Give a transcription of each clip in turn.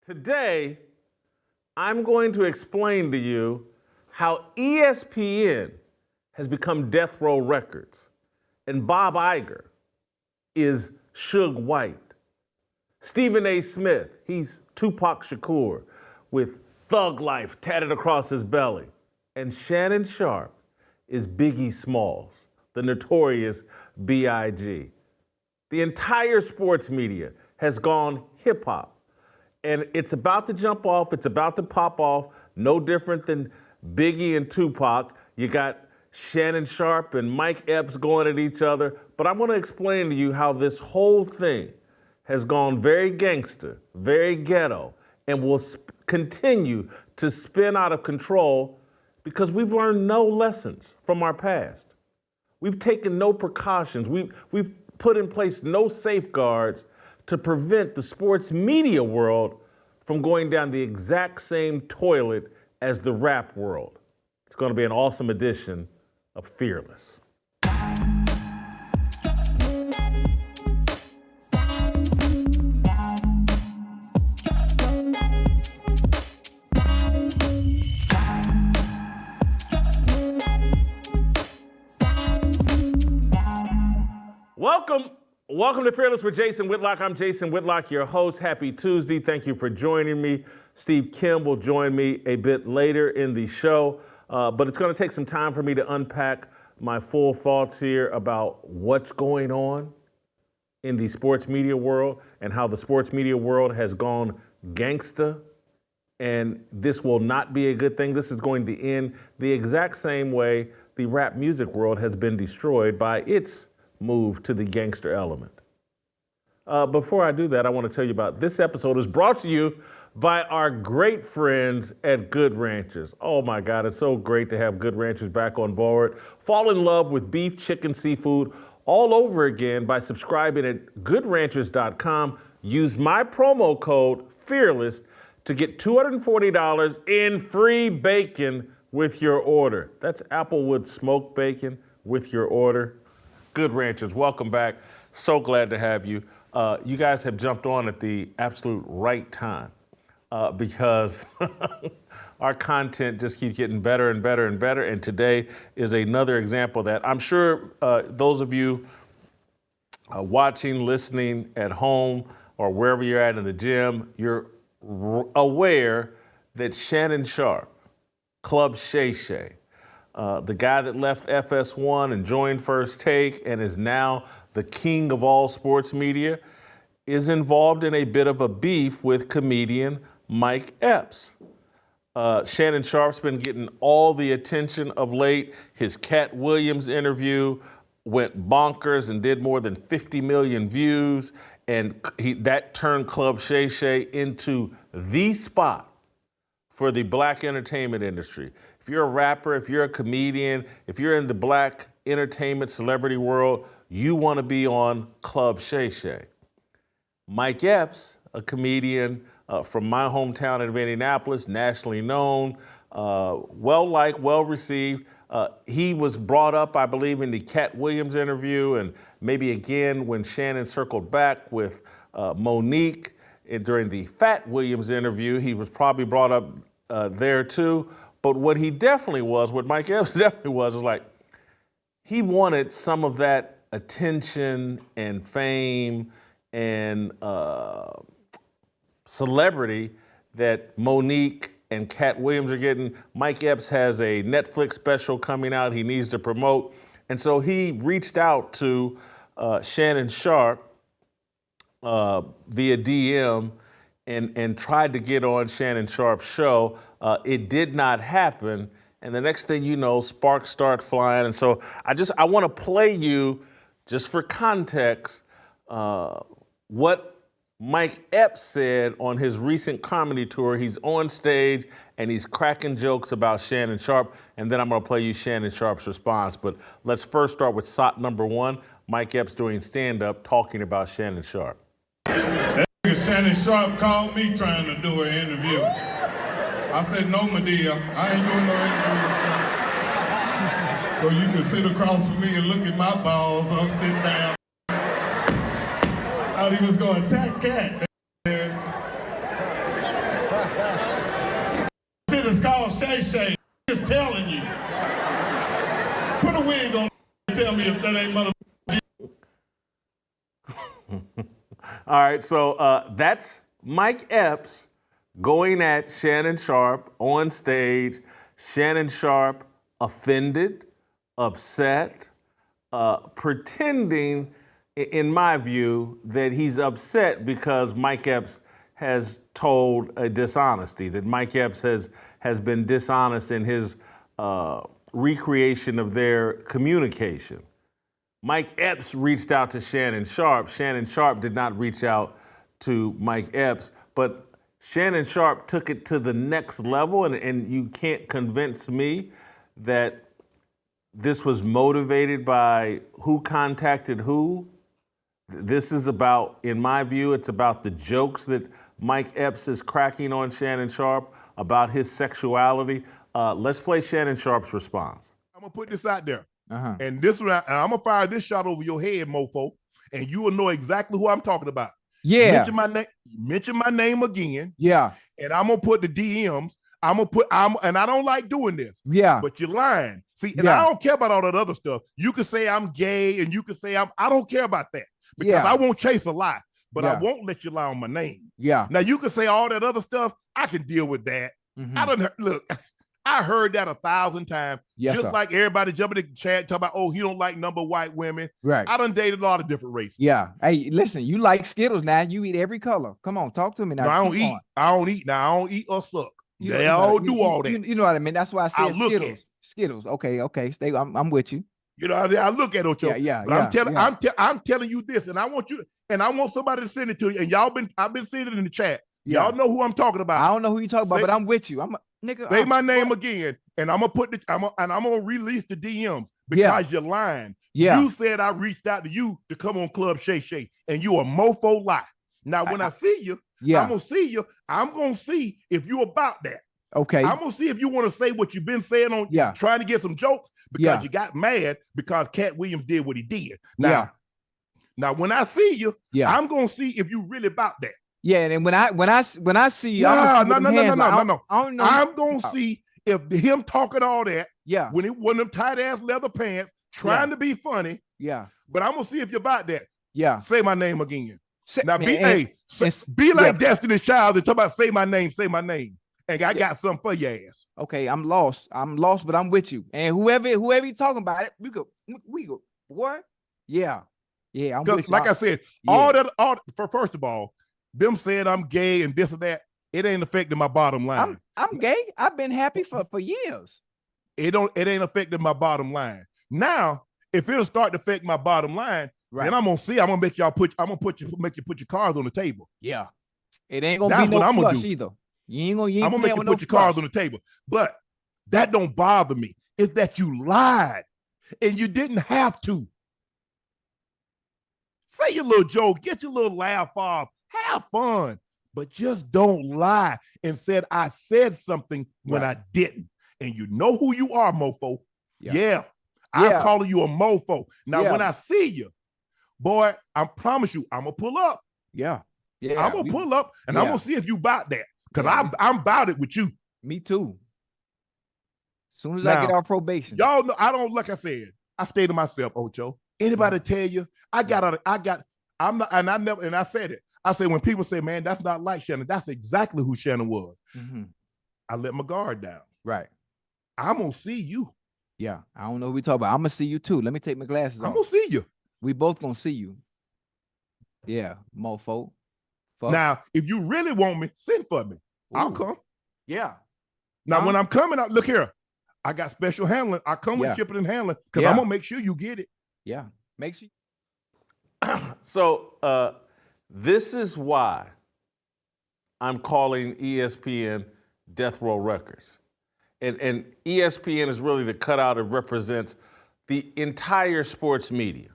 Today, I'm going to explain to you how ESPN has become Death Row Records and Bob Iger is Suge White. Stephen A. Smith, he's Tupac Shakur with Thug Life tatted across his belly. And Shannon Sharpe is Biggie Smalls, the notorious B.I.G. The entire sports media has gone hip-hop. And it's about to jump off, it's about to pop off, no different than Biggie and Tupac. You got Shannon Sharpe and Mike Epps going at each other. But I'm gonna explain to you how this whole thing has gone very gangster, very ghetto, and will continue to spin out of control because we've learned no lessons from our past. We've taken no precautions. We've put in place no safeguards to prevent the sports media world from going down the exact same toilet as the rap world. It's going to be an awesome edition of Fearless. Welcome to Fearless with Jason Whitlock. I'm Jason Whitlock, your host. Happy Tuesday. Thank you for joining me. Steve Kim will join me a bit later in the show, but it's going to take some time for me to unpack my full thoughts here about what's going on in the sports media world and how the sports media world has gone gangsta, and this will not be a good thing. This is going to end the exact same way the rap music world has been destroyed by its move to the gangster element. Before I do that, I want to tell you about this episode is brought to you by our great friends at Good Ranchers. Oh my God, it's so great to have Good Ranchers back on board. Fall in love with beef, chicken, seafood all over again by subscribing at goodranchers.com. Use my promo code FEARLESS to get $240 in free bacon with your order. That's Applewood smoked bacon with your order. Good Ranchers, welcome back. So glad to have you. You guys have jumped on at the absolute right time because our content just keeps getting better and better and better. And today is another example of that. I'm sure those of you watching, listening at home, or wherever you're at in the gym, you're aware that Shannon Sharpe, Club Shay Shay, the guy that left FS1 and joined First Take and is now the king of all sports media, is involved in a bit of a beef with comedian Mike Epps. Shannon Sharpe's been getting all the attention of late. His Cat Williams interview went bonkers and did more than 50 million views, and that turned Club Shay Shay into the spot for the black entertainment industry. If you're a rapper, if you're a comedian, if you're in the black entertainment celebrity world, you want to be on Club Shay Shay. Mike Epps, a comedian from my hometown of Indianapolis, nationally known, well-liked, well-received. He was brought up, I believe, in the Cat Williams interview, and maybe again when Shannon circled back with Monique during the Fat Williams interview. He was probably brought up there too. But what he definitely was, what Mike Epps definitely was like, he wanted some of that attention and fame and celebrity that Monique and Cat Williams are getting. Mike Epps has a Netflix special coming out he needs to promote. And so he reached out to Shannon Sharpe via DM and tried to get on Shannon Sharpe's show. It did not happen. And the next thing you know, sparks start flying. And so I want to play you, just for context, what Mike Epps said on his recent comedy tour. He's on stage and he's cracking jokes about Shannon Sharpe. And then I'm going to play you Shannon Sharpe's response. But let's first start with SOT number one, Mike Epps doing stand-up talking about Shannon Sharpe. Shannon Sharpe called me trying to do an interview. I said, no, Medea, I ain't doing no interview. So you can sit across from me and look at my balls. I'll sit down. I thought he was going to attack Cat. Shit is called Shay Shay. Just telling you. Put a wig on and tell me if that ain't mother. All right, so that's Mike Epps going at Shannon Sharpe on stage. Shannon Sharpe offended, upset, pretending, in my view, that he's upset because Mike Epps has told a dishonesty, that Mike Epps has been dishonest in his recreation of their communication. Mike Epps reached out to Shannon Sharpe. Shannon Sharpe did not reach out to Mike Epps, but Shannon Sharpe took it to the next level, and you can't convince me that this was motivated by who contacted who. This is about, in my view, it's about the jokes that Mike Epps is cracking on Shannon Sharpe about his sexuality. Let's play Shannon Sharpe's response. I'm gonna put this out there. And this one, I'm gonna fire this shot over your head, mofo, and you will know exactly who I'm talking about. Yeah. Mention my name again. Yeah. And I'm gonna put the DMs. And I don't like doing this. Yeah. But you're lying. See, and I don't care about all that other stuff. You can say I'm gay, and you can say I don't care about that because I won't chase a lie, but I won't let you lie on my name. Yeah. Now you can say all that other stuff. I can deal with that. Look. I heard that 1,000 times. Yes, just sir. like everybody jumping in the chat talking about, oh, he don't like number white women. Right. I done dated a lot of different races. Yeah. Hey, listen, you like Skittles now. You eat every color. Come on, talk to me now. No, I don't eat. I don't eat. Now I don't eat or suck. They all do all that. You know what I mean? That's why I said look Skittles. at. Skittles. Okay. Stay. I'm with you. You know, I look at Ocho. Yeah. But I'm telling you this, and I want somebody to send it to you. And I've been seeing it in the chat. Yeah. Y'all know who I'm talking about. I don't know who you talking about, but I'm with you. Nigga. Say my name again, and I'm gonna release the DMs because you're lying. Yeah. You said I reached out to you to come on Club Shay Shay, and you a mofo lie. Now when I see you, I'm gonna see you. I'm gonna see if you about that. Okay. I'm gonna see if you want to say what you've been saying on trying to get some jokes because you got mad because Cat Williams did what he did. Now when I see you, I'm gonna see if you really about that. Yeah, and when I see you, no. I'm gonna see if him talking all that. Yeah. When it one of them tight ass leather pants trying to be funny. Yeah. But I'm gonna see if you're about that. Yeah. Say my name again. Now be be like Destiny's Child and talk about say my name. And I got something for your ass. Okay, I'm lost, but I'm with you. And whoever you talking about it, we go. What? Yeah. I'm with you. Like I said, first of all, them said I'm gay and this and that, it ain't affecting my bottom line. I'm gay. I've been happy for years. It ain't affecting my bottom line. Now, if it'll start to affect my bottom line, then I'm gonna make you put your cards on the table. Yeah. It ain't gonna be no flush either. I'm gonna make you put your cards on the table. But that don't bother me. It's that you lied and you didn't have to. Say your little joke, get your little laugh off, have fun, but just don't lie and said I said something when I didn't. And you know who you are, mofo. I'm calling you a mofo. Now, when I see you, boy, I promise you, I'm gonna pull up. I'm gonna pull up and I'm gonna see if you about that. Because I'm about it with you. Me too. As soon as I get our probation. Y'all know, like I said, I stay to myself, Ocho. Anybody tell you, I said it. I say when people say, man, that's not like Shannon, that's exactly who Shannon was. I let my guard down. Right. I'm gonna see you. Yeah. I don't know who we talk about. I'm gonna see you too. Let me take my glasses off. I'm gonna see you. We both gonna see you. Yeah, mofo. Now, if you really want me, send for me. I'll come. Yeah. Now, when I'm coming out, look here. I got special handling. I come with shipping and handling because I'm gonna make sure you get it. Yeah. Make sure. So this is why I'm calling ESPN Death Row Records. And ESPN is really the cutout that represents the entire sports media.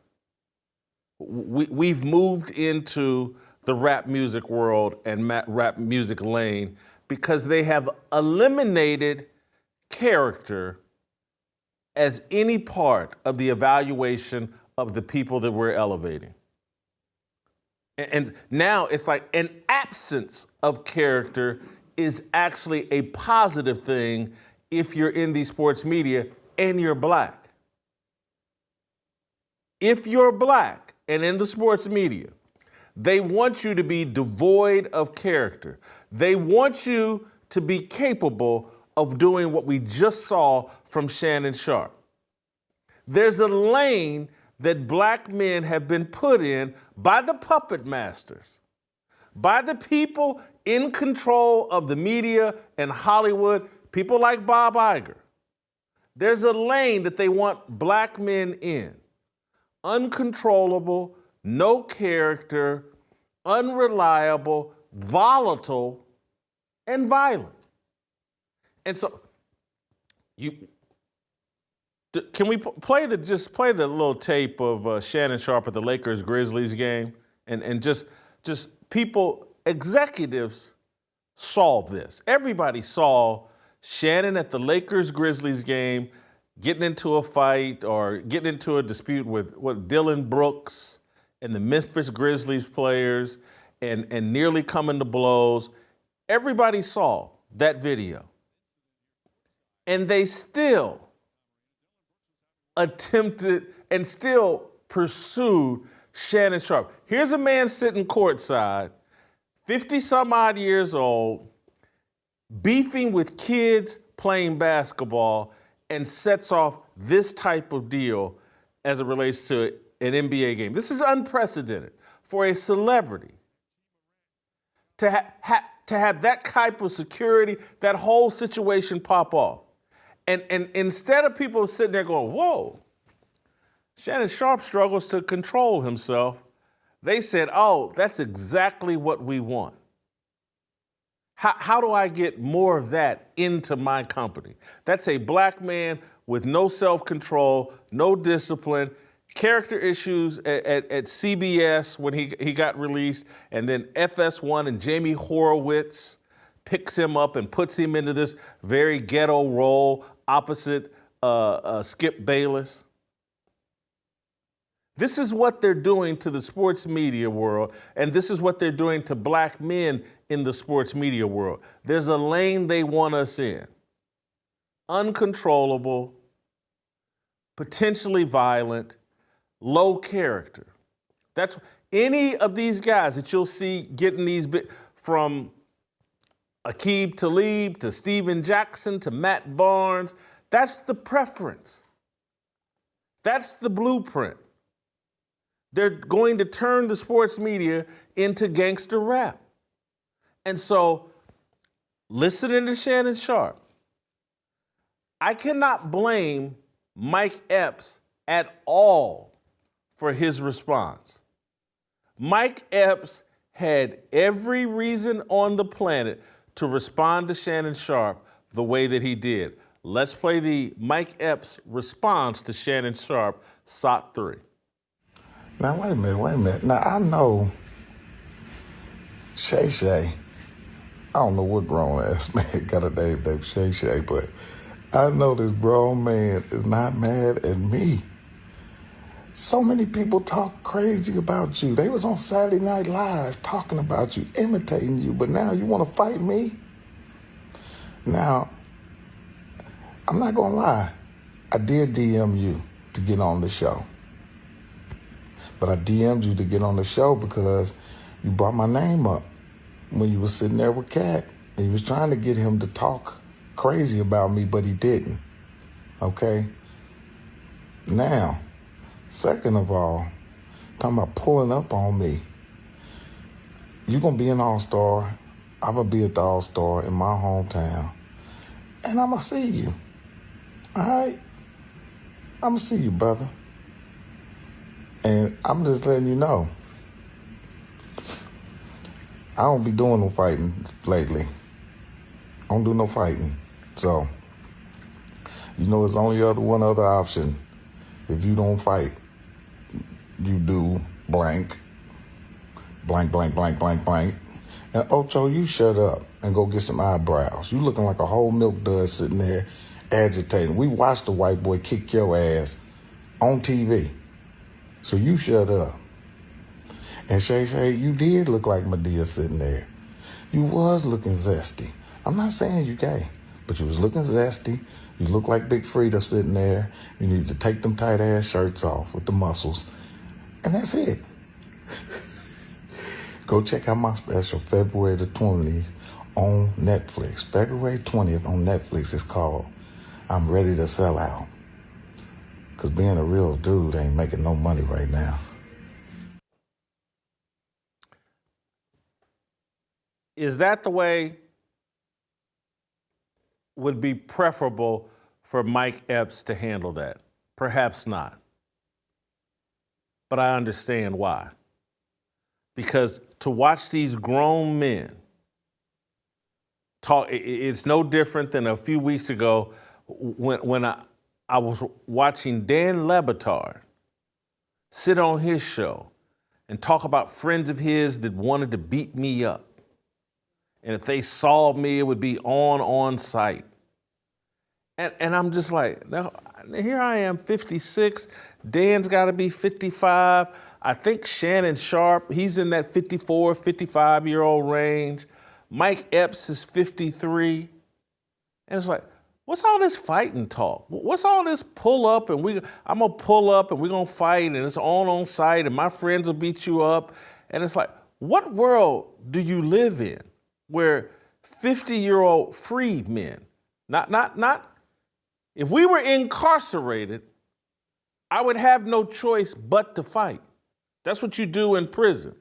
We've moved into the rap music world and rap music lane because they have eliminated character as any part of the evaluation of the people that we're elevating. And now it's like an absence of character is actually a positive thing if you're in the sports media and you're black. If you're black and in the sports media, they want you to be devoid of character. They want you to be capable of doing what we just saw from Shannon Sharpe. There's a lane that black men have been put in by the puppet masters, by the people in control of the media and Hollywood, people like Bob Iger. There's a lane that they want black men in. Uncontrollable, no character, unreliable, volatile, and violent. And so, can we play the little tape of Shannon Sharpe at the Lakers-Grizzlies game? And just people, executives saw this. Everybody saw Shannon at the Lakers-Grizzlies game getting into a fight or getting into a dispute with Dylan Brooks and the Memphis Grizzlies players and nearly coming to blows. Everybody saw that video. And they still attempted and still pursued Shannon Sharpe. Here's a man sitting courtside, 50 some odd years old, beefing with kids playing basketball, and sets off this type of deal as it relates to an NBA game. This is unprecedented for a celebrity to have that type of security, that whole situation pop off. And instead of people sitting there going, whoa, Shannon Sharpe struggles to control himself, they said, oh, that's exactly what we want. How do I get more of that into my company? That's a black man with no self-control, no discipline, character issues at CBS when he got released, and then FS1 and Jamie Horowitz picks him up and puts him into this very ghetto role opposite Skip Bayless. This is what they're doing to the sports media world, and this is what they're doing to black men in the sports media world. There's a lane they want us in. Uncontrollable, potentially violent, low character. That's any of these guys that you'll see getting these from Aqib Talib to Steven Jackson to Matt Barnes. That's the preference. That's the blueprint. They're going to turn the sports media into gangster rap. And so, listening to Shannon Sharpe, I cannot blame Mike Epps at all for his response. Mike Epps had every reason on the planet to respond to Shannon Sharpe the way that he did. Let's play the Mike Epps response to Shannon Sharpe, SOT 3. Now, wait a minute. Now, I know Shay Shay. I don't know what grown-ass man got a name named Shay Shay, but I know this grown man is not mad at me. So many people talk crazy about you. They was on Saturday Night Live talking about you, imitating you, but now you want to fight me? Now, I'm not going to lie. I did DM you to get on the show. But I DM'd you to get on the show because you brought my name up when you was sitting there with Cat. And you was trying to get him to talk crazy about me, but he didn't. Okay? Now, second of all, talking about pulling up on me. You're going to be an all-star. I'm going to be at the all-star in my hometown. And I'm going to see you. All right? I'm going to see you, brother. And I'm just letting you know, I don't be doing no fighting lately. I don't do no fighting. So, there's only one other option. If you don't fight, you do blank. And Ocho, you shut up and go get some eyebrows. You looking like a whole milk dud sitting there agitating. We watched the white boy kick your ass on TV. So you shut up. And Shay Shay, you did look like Madea sitting there. You was looking zesty. I'm not saying you gay, but you was looking zesty. You look like Big Frida sitting there. You need to take them tight ass shirts off with the muscles. And that's it. Go check out my special February the 20th on Netflix. February 20th on Netflix is called I'm Ready to Sell Out. Because being a real dude ain't making no money right now. Is that the way would be preferable for Mike Epps to handle that? Perhaps not. But I understand why. Because to watch these grown men talk, it's no different than a few weeks ago when I was watching Dan Le Batard sit on his show and talk about friends of his that wanted to beat me up. And if they saw me, it would be on site. And I'm just like, now, here I am, 56. Dan's got to be 55. I think Shannon Sharpe, he's in that 54, 55-year-old range. Mike Epps is 53. And it's like, what's all this fighting talk? What's all this pull up and I'm going to pull up and we're going to fight and it's on site and my friends will beat you up. And it's like, what world do you live in where 50-year-old free men, not, if we were incarcerated, I would have no choice but to fight. That's what you do in prison.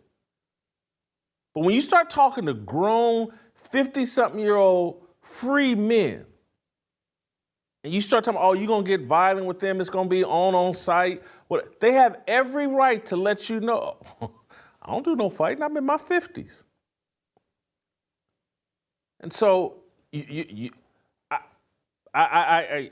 But when you start talking to grown 50-something-year-old free men, and you start talking, oh, you're going to get violent with them, it's going to be on site. Well, they have every right to let you know, I don't do no fighting, I'm in my 50s. And so I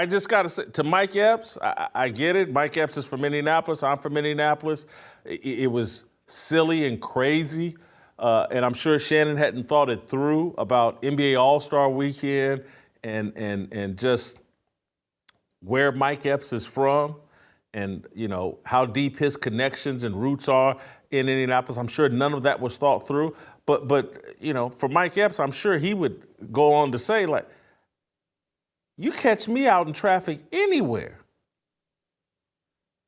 just got to say, to Mike Epps, I get it. Mike Epps is from Indianapolis. I'm from Indianapolis. It was silly and crazy. And I'm sure Shannon hadn't thought it through about NBA All-Star Weekend and just where Mike Epps is from and, you know, how deep his connections and roots are in Indianapolis. I'm sure none of that was thought through. But you know, for Mike Epps, I'm sure he would go on to say, like, you catch me out in traffic anywhere.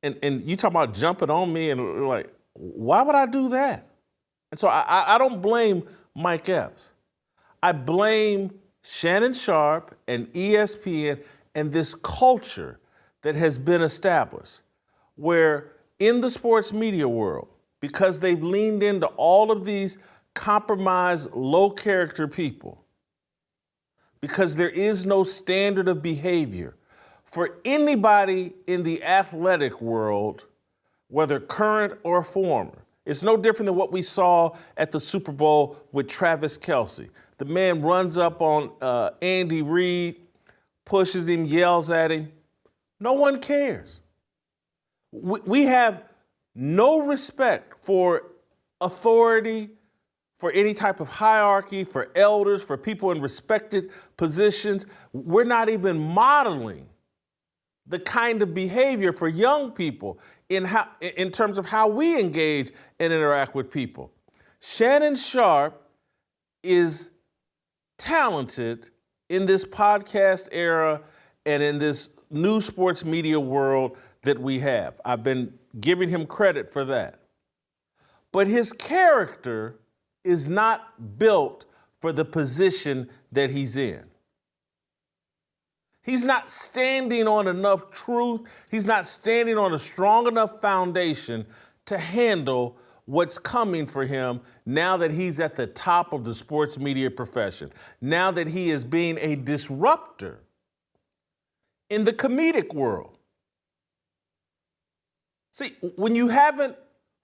And you talk about jumping on me and like, why would I do that? And so I don't blame Mike Epps. I blame Shannon Sharpe and ESPN and this culture that has been established where in the sports media world, because they've leaned into all of these compromised, low character people, because there is no standard of behavior for anybody in the athletic world, whether current or former. It's no different than what we saw at the Super Bowl with Travis Kelce. The man runs up on Andy Reid, pushes him, yells at him. No one cares. We have no respect for authority, for any type of hierarchy, for elders, for people in respected positions. We're not even modeling the kind of behavior for young people in terms of how we engage and interact with people. Shannon Sharpe is talented in this podcast era and in this new sports media world that we have. I've been giving him credit for that. But his character is not built for the position that he's in. He's not standing on enough truth. He's not standing on a strong enough foundation to handle what's coming for him now that he's at the top of the sports media profession, now that he is being a disruptor in the comedic world. See, when you haven't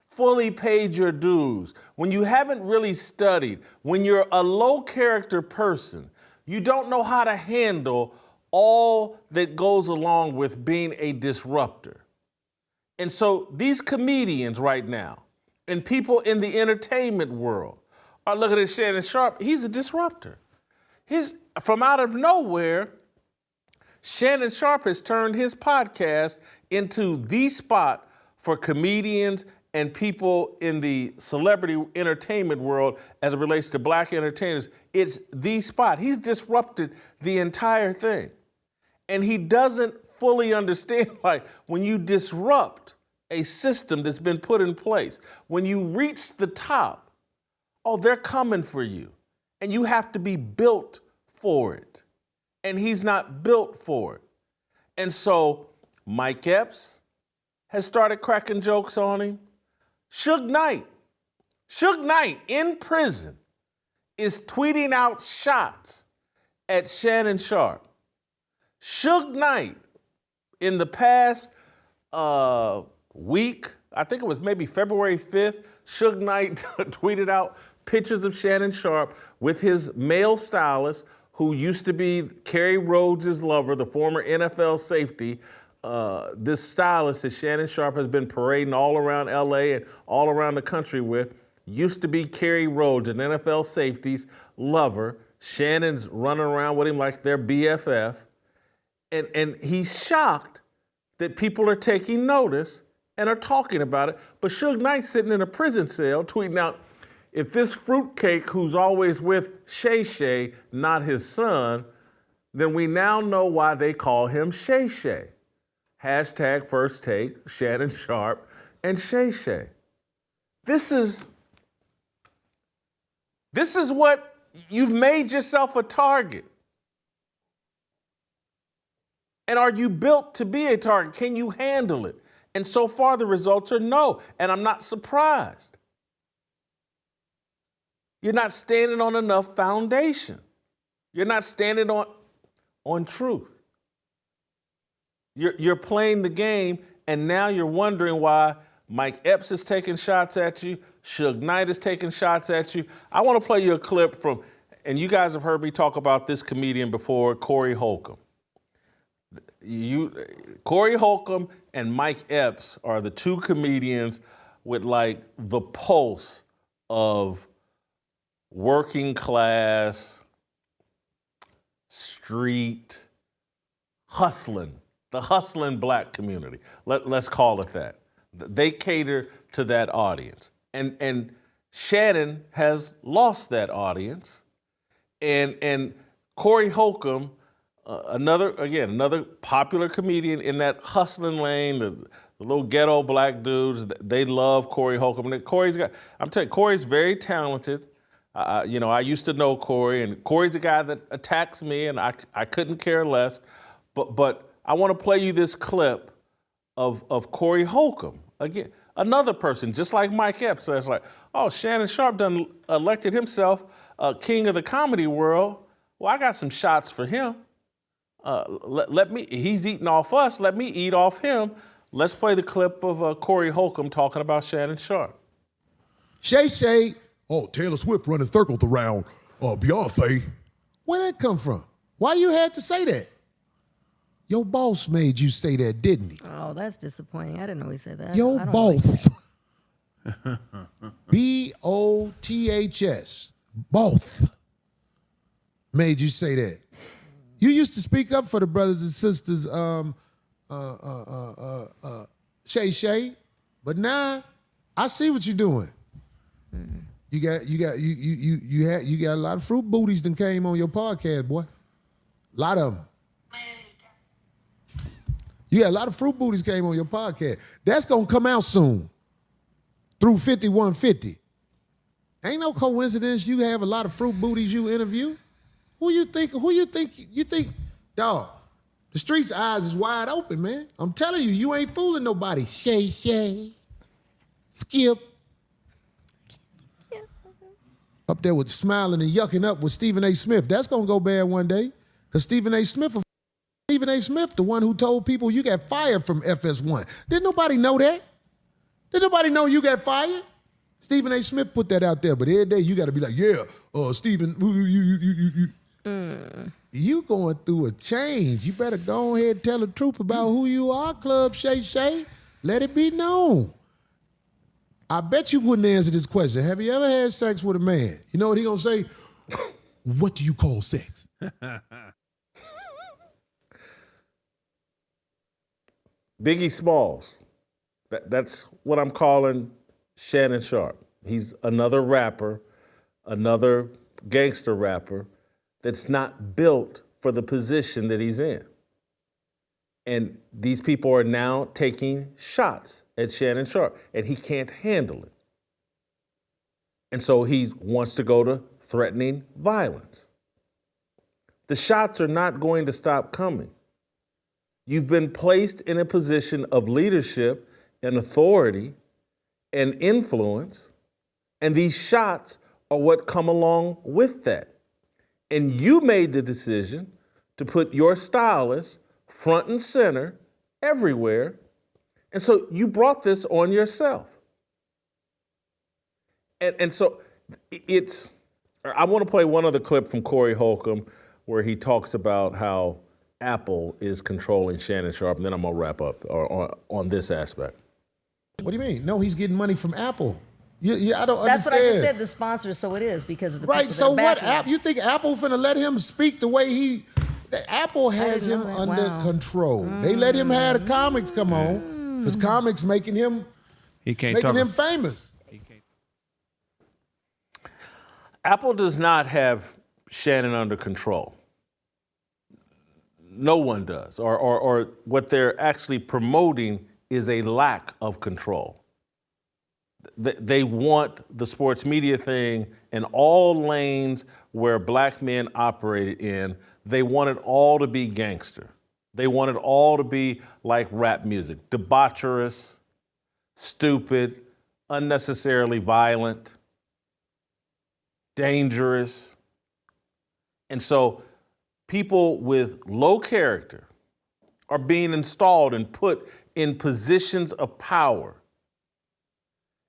fully paid your dues, when you haven't really studied, when you're a low character person, you don't know how to handle all that goes along with being a disruptor. And so these comedians right now and people in the entertainment world are looking at Shannon Sharpe. He's a disruptor. From out of nowhere, Shannon Sharpe has turned his podcast into the spot for comedians and people in the celebrity entertainment world as it relates to black entertainers it's the spot. He's disrupted the entire thing. And he doesn't fully understand, like, when you disrupt a system that's been put in place, when you reach the top, oh, they're coming for you. And you have to be built for it. And he's not built for it. And so Mike Epps has started cracking jokes on him. Suge Knight in prison is tweeting out shots at Shannon Sharpe. Suge Knight in the past week, I think it was maybe February 5th, Suge Knight tweeted out pictures of Shannon Sharpe with his male stylist, who used to be Kerry Rhodes' lover, the former NFL safety. This stylist that Shannon Sharpe has been parading all around LA and all around the country with, used to be Kerry Rhodes, an NFL safety's lover. Shannon's running around with him like they're BFF. And he's shocked that people are taking notice and are talking about it. But Suge Knight's sitting in a prison cell tweeting out, if this fruitcake who's always with Shay Shay, not his son, then we now know why they call him Shay Shay. Hashtag first take, Shannon Sharpe and Shay Shay. This is what you've made yourself a target. And are you built to be a target? Can you handle it? And so far the results are no, and I'm not surprised. You're not standing on enough foundation. You're not standing on truth. You're playing the game, and now you're wondering why Mike Epps is taking shots at you, Suge Knight is taking shots at you. I want to play you a clip from, and you guys have heard me talk about this comedian before, Corey Holcomb. Corey Holcomb and Mike Epps are the two comedians with like the pulse of working class, street, hustling, the hustling black community. Let's call it that. They cater to that audience. And Shannon has lost that audience. And Corey Holcomb, another popular comedian in that hustling lane, the little ghetto black dudes, they love Corey Holcomb. And Corey's very talented. I used to know Corey, and Corey's a guy that attacks me, and I couldn't care less. But I want to play you this clip of Corey Holcomb. Again, another person, just like Mike Epps, says like, oh, Shannon Sharpe done elected himself king of the comedy world. Well, I got some shots for him. He's eating off us. Let me eat off him. Let's play the clip of Corey Holcomb talking about Shannon Sharpe. Shay Shay, oh, Taylor Swift running circles around Beyonce. Where that come from? Why you had to say that? Your boss made you say that, didn't he? Oh, that's disappointing. I didn't know he said that. Your I don't boss. B-O-T-H-S. Both made you say that. You used to speak up for the brothers and sisters, Shay Shay, but now I see what you're doing. Mm-hmm. You got a lot of fruit booties that came on your podcast, boy. A lot of them. You got a lot of fruit booties came on your podcast. That's gonna come out soon. Through 5150. Ain't no coincidence you have a lot of fruit booties you interview. Who you think, dog, the street's eyes is wide open, man. I'm telling you, you ain't fooling nobody. Shay Shay. Skip. Up there with smiling and yucking up with Stephen A. Smith. That's gonna go bad one day. Because Stephen A. Smith, the one who told people you got fired from FS1. Didn't nobody know that? Didn't nobody know you got fired? Stephen A. Smith put that out there, but every day you got to be like, yeah, Stephen, you going through a change. You better go ahead and tell the truth about who you are, Club Shay Shay. Let it be known. I bet you wouldn't answer this question. Have you ever had sex with a man? You know what he gonna say? What do you call sex? Biggie Smalls. That's what I'm calling Shannon Sharpe. He's another rapper, another gangster rapper that's not built for the position that he's in. And these people are now taking shots at Shannon Sharpe, and he can't handle it. And so he wants to go to threatening violence. The shots are not going to stop coming. You've been placed in a position of leadership and authority and influence, and these shots are what come along with that. And you made the decision to put your stylist front and center everywhere, and so you brought this on yourself. And so it's, I want to play one other clip from Corey Holcomb where he talks about how Apple is controlling Shannon Sharpe, and then I'm going to wrap up on this aspect. What do you mean? No, he's getting money from Apple. I don't That's understand. what I just said, the sponsor, so it is because of the Right, people so that are what? backing him. You think Apple finna let him speak the way he... Apple has him know that. under Wow. control. They let him have the comics come on because comics making him He can't making talk. him famous. Apple does not have Shannon under control. No one does. Or what they're actually promoting is a lack of control. They want the sports media thing in all lanes where black men operated in. They want it all to be gangster. They want it all to be like rap music, debaucherous, stupid, unnecessarily violent, dangerous. And so people with low character are being installed and put in positions of power.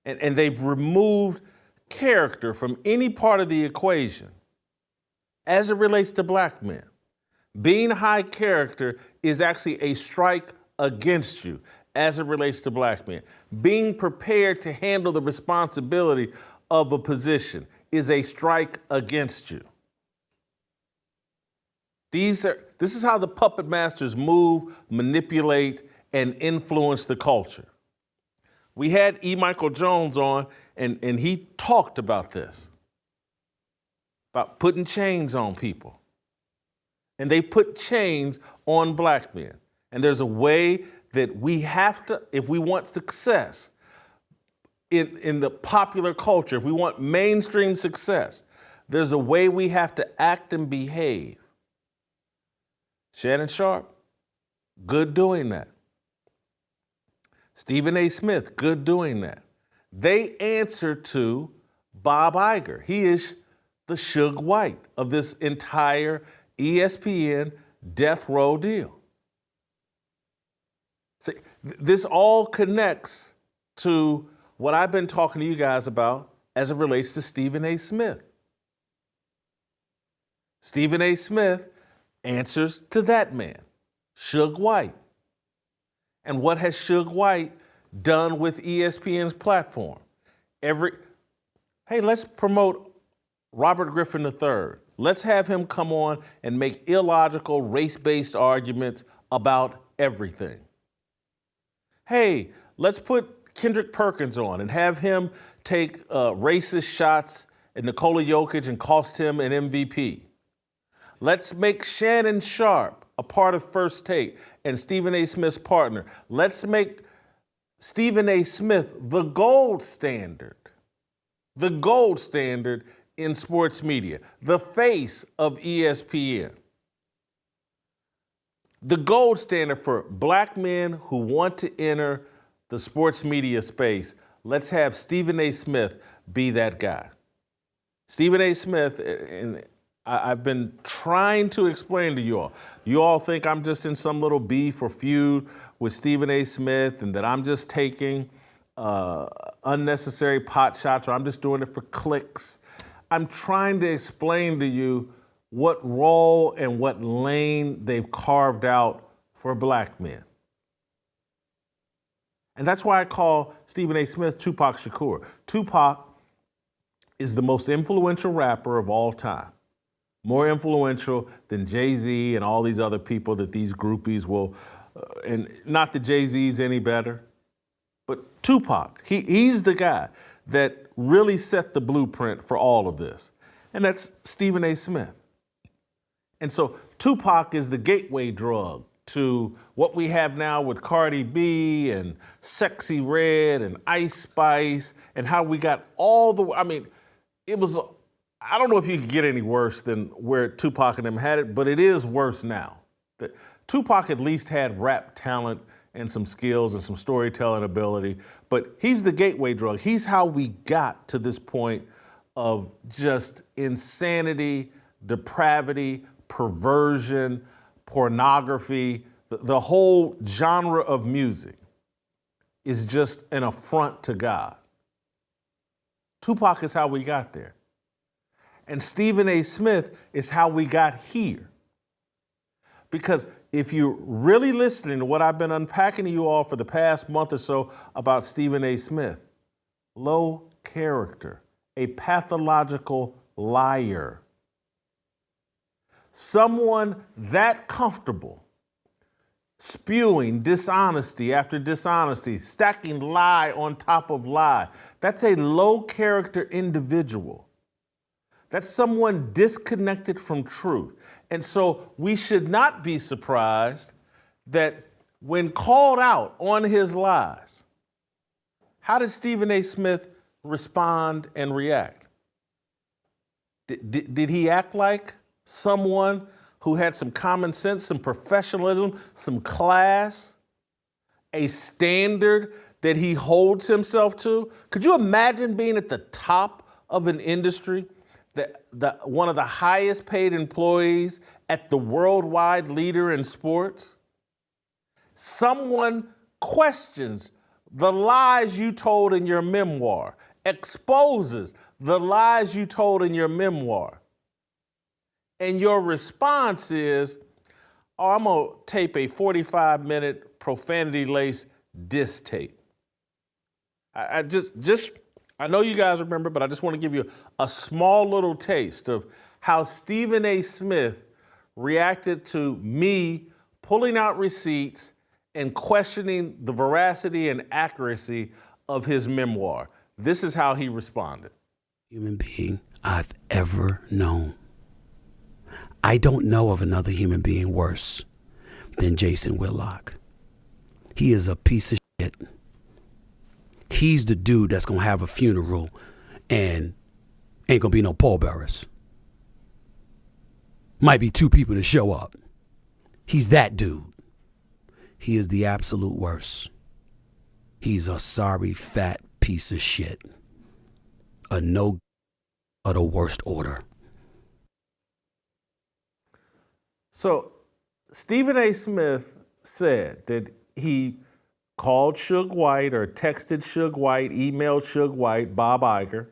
And they've removed character from any part of the equation as it relates to black men. Being high character is actually a strike against you as it relates to black men. Being prepared to handle the responsibility of a position is a strike against you. This is how the puppet masters move, manipulate, and influence the culture. We had E. Michael Jones on, and he talked about this, about putting chains on people. And they put chains on black men. And there's a way that we have to, if we want success in the popular culture, if we want mainstream success, there's a way we have to act and behave. Shannon Sharpe, good doing that. Stephen A. Smith, good doing that. They answer to Bob Iger. He is the Suge White of this entire ESPN death row deal. See, this all connects to what I've been talking to you guys about as it relates to Stephen A. Smith. Stephen A. Smith answers to that man, Suge White. And what has Suge White done with ESPN's platform? Hey, let's promote Robert Griffin III. Let's have him come on and make illogical, race-based arguments about everything. Hey, let's put Kendrick Perkins on and have him take racist shots at Nikola Jokic and cost him an MVP. Let's make Shannon Sharpe a part of First Take and Stephen A. Smith's partner. Let's make Stephen A. Smith the gold standard in sports media, the face of ESPN, the gold standard for black men who want to enter the sports media space. Let's have Stephen A. Smith be that guy. Stephen A. Smith, and I've been trying to explain to you all. You all think I'm just in some little beef or feud with Stephen A. Smith and that I'm just taking unnecessary pot shots or I'm just doing it for clicks. I'm trying to explain to you what role and what lane they've carved out for black men. And that's why I call Stephen A. Smith Tupac Shakur. Tupac is the most influential rapper of all time. More influential than Jay-Z and all these other people that these groupies will, and not that Jay-Z's any better, but Tupac, he's the guy that really set the blueprint for all of this. and that's Stephen A. Smith. And so Tupac is the gateway drug to what we have now with Cardi B and Sexy Red and Ice Spice and how we got all the, I mean, it was, I don't know if you could get any worse than where Tupac and them had it, but it is worse now. Tupac at least had rap talent and some skills and some storytelling ability, but he's the gateway drug. He's how we got to this point of just insanity, depravity, perversion, pornography. The whole genre of music is just an affront to God. Tupac is how we got there. And Stephen A. Smith is how we got here. Because if you're really listening to what I've been unpacking to you all for the past month or so about Stephen A. Smith, low character, a pathological liar, someone that comfortable spewing dishonesty after dishonesty, stacking lie on top of lie. That's a low character individual. That's someone disconnected from truth. And so we should not be surprised that when called out on his lies, how did Stephen A. Smith respond and react? Did he act like someone who had some common sense, some professionalism, some class, a standard that he holds himself to? Could you imagine being at the top of an industry, one of the highest paid employees at the worldwide leader in sports? Someone questions the lies you told in your memoir, exposes the lies you told in your memoir. And your response is, oh, I'm gonna tape a 45-minute profanity-laced diss tape. I know you guys remember, but I just want to give you a small little taste of how Stephen A. Smith reacted to me pulling out receipts and questioning the veracity and accuracy of his memoir. This is how he responded. Human being I've ever known. I don't know of another human being worse than Jason Whitlock. He is a piece of shit. He's the dude that's gonna have a funeral and ain't gonna be no pallbearers. Might be 2 people to show up. He's that dude. He is the absolute worst. He's a sorry, fat piece of shit. A no of the worst order. So Stephen A. Smith said that he called Suge White or texted Suge White, emailed Suge White, Bob Iger,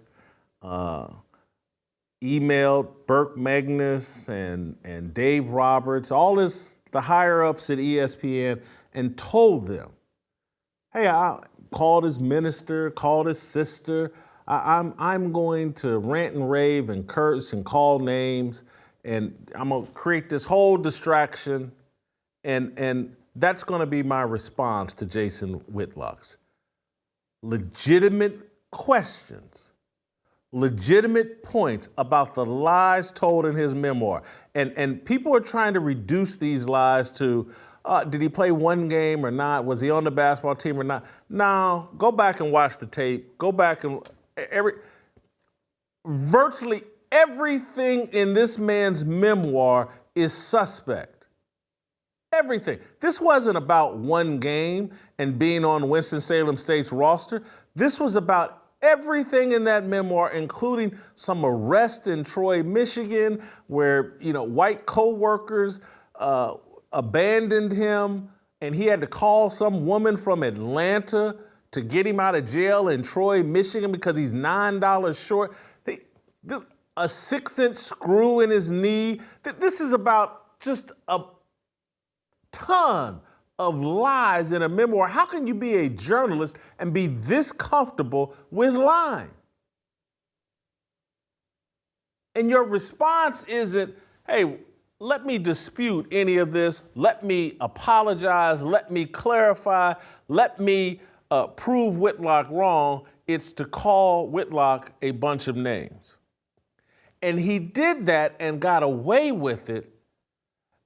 emailed Burke Magnus and Dave Roberts, the higher-ups at ESPN, and told them, hey, I called his minister, called his sister, I'm going to rant and rave and curse and call names, and I'm gonna create this whole distraction, and that's gonna be my response to Jason Whitlock's legitimate questions, legitimate points about the lies told in his memoir. And people are trying to reduce these lies to, did he play one game or not? Was he on the basketball team or not? No, go back and watch the tape. Go back and virtually everything in this man's memoir is suspect. Everything. This wasn't about one game and being on Winston-Salem State's roster. This was about everything in that memoir, including some arrest in Troy, Michigan, where, white coworkers abandoned him, and he had to call some woman from Atlanta to get him out of jail in Troy, Michigan, because he's $9 short. A 6-inch screw in his knee. This is about just a ton of lies in a memoir. How can you be a journalist and be this comfortable with lying? And your response isn't, hey, let me dispute any of this. Let me apologize. Let me clarify. Let me prove Whitlock wrong. It's to call Whitlock a bunch of names. And he did that and got away with it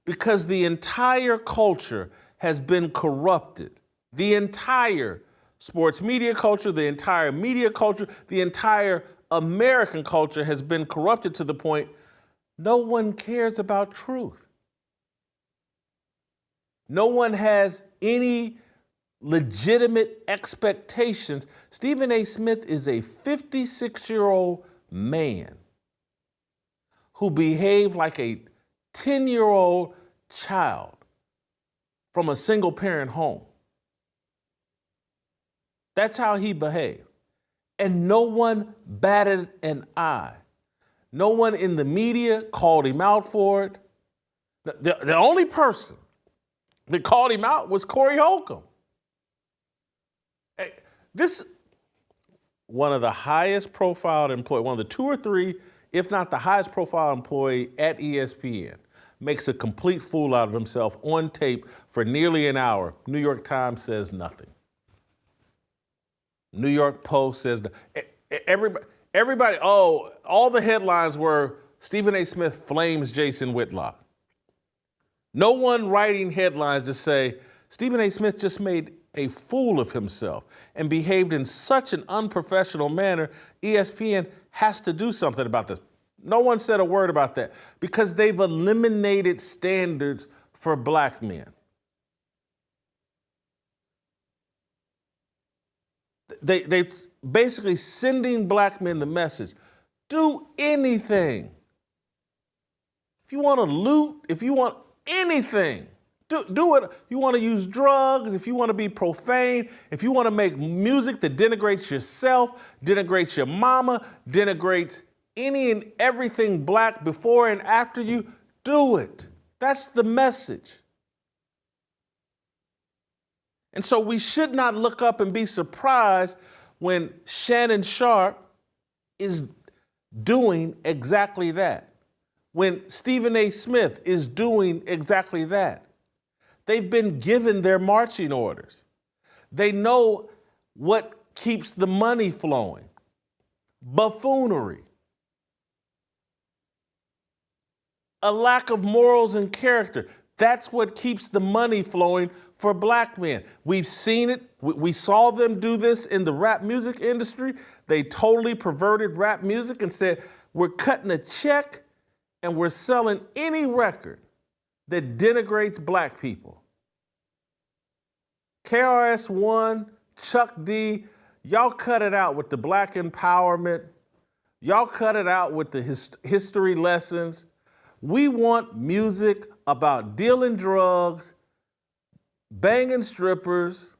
because the entire culture has been corrupted. The entire sports media culture, the entire media culture, the entire American culture has been corrupted to the point no one cares about truth. No one has any legitimate expectations. Stephen A. Smith is a 56-year-old man who behaved like a 10-year-old child from a single-parent home. That's how he behaved. And no one batted an eye. No one in the media called him out for it. The only person that called him out was Corey Holcomb. This, one of the highest profiled employee, one of the 2 or 3, if not the highest profile employee at ESPN, makes a complete fool out of himself on tape for nearly an hour. New York Times says nothing. New York Post says everybody, all the headlines were Stephen A. Smith flames Jason Whitlock. No one writing headlines to say Stephen A. Smith just made a fool of himself and behaved in such an unprofessional manner, ESPN has to do something about this. No one said a word about that because they've eliminated standards for black men. They basically sending black men the message, do anything. If you want to loot, if you want anything, do it. You want to use drugs, if you want to be profane, if you want to make music that denigrates yourself, denigrates your mama, denigrates any and everything black before and after you, do it. That's the message. And so we should not look up and be surprised when Shannon Sharpe is doing exactly that. When Stephen A. Smith is doing exactly that. They've been given their marching orders. They know what keeps the money flowing. Buffoonery. A lack of morals and character. That's what keeps the money flowing for black men. We've seen it. We saw them do this in the rap music industry. They totally perverted rap music and said, we're cutting a check and we're selling any record that denigrates black people. KRS-One, Chuck D, y'all cut it out with the black empowerment. Y'all cut it out with the history lessons. We want music about dealing drugs, banging strippers,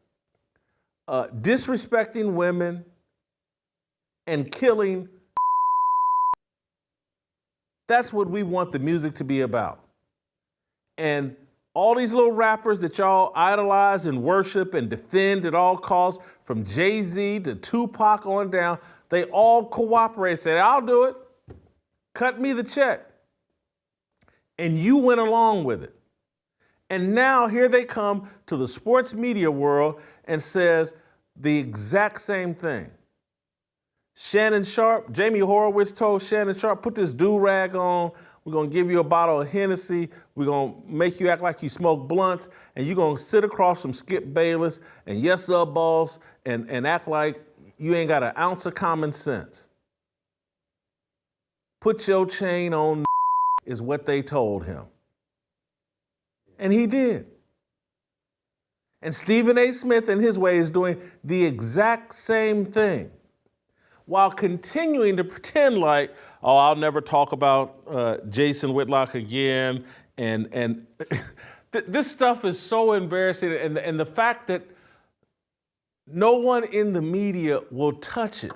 disrespecting women, and killing. That's what we want the music to be about. And all these little rappers that y'all idolize and worship and defend at all costs, from Jay-Z to Tupac on down, they all cooperate and said, I'll do it. Cut me the check. And you went along with it. And now here they come to the sports media world and says the exact same thing. Shannon Sharpe, Jamie Horowitz told Shannon Sharpe, put this do-rag on. We're going to give you a bottle of Hennessy. We're going to make you act like you smoke blunts. And you're going to sit across from Skip Bayless and Yes Sir Boss and act like you ain't got an ounce of common sense. Put your chain on is what they told him. And he did. And Stephen A. Smith, in his way, is doing the exact same thing while continuing to pretend like, oh, I'll never talk about Jason Whitlock again. And this stuff is so embarrassing. And the fact that no one in the media will touch it.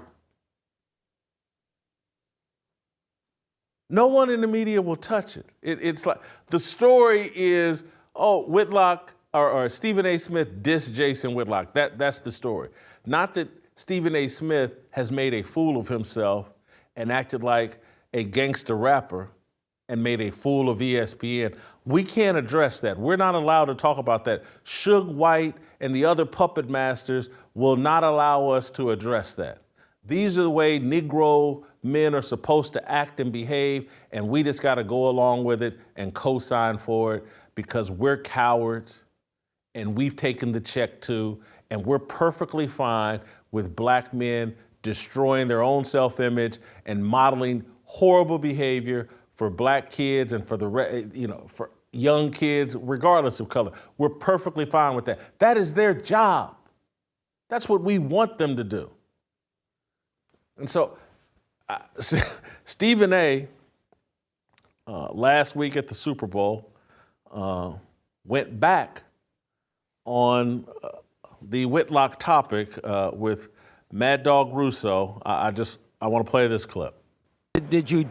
No one in the media will touch it. It's like the story is, oh, Whitlock or Stephen A. Smith dissed Jason Whitlock. That's the story. Not that Stephen A. Smith has made a fool of himself and acted like a gangster rapper and made a fool of ESPN. We can't address that. We're not allowed to talk about that. Suge White and the other puppet masters will not allow us to address that. These are the way Negro men are supposed to act and behave, and we just got to go along with it and co-sign for it because we're cowards and we've taken the check too, and we're perfectly fine with black men destroying their own self-image and modeling horrible behavior for black kids and for for young kids, regardless of color. We're perfectly fine with that. That is their job. That's what we want them to do. And so Stephen A. Last week at the Super Bowl went back on the Whitlock topic with Mad Dog Russo. I want to play this clip. Did you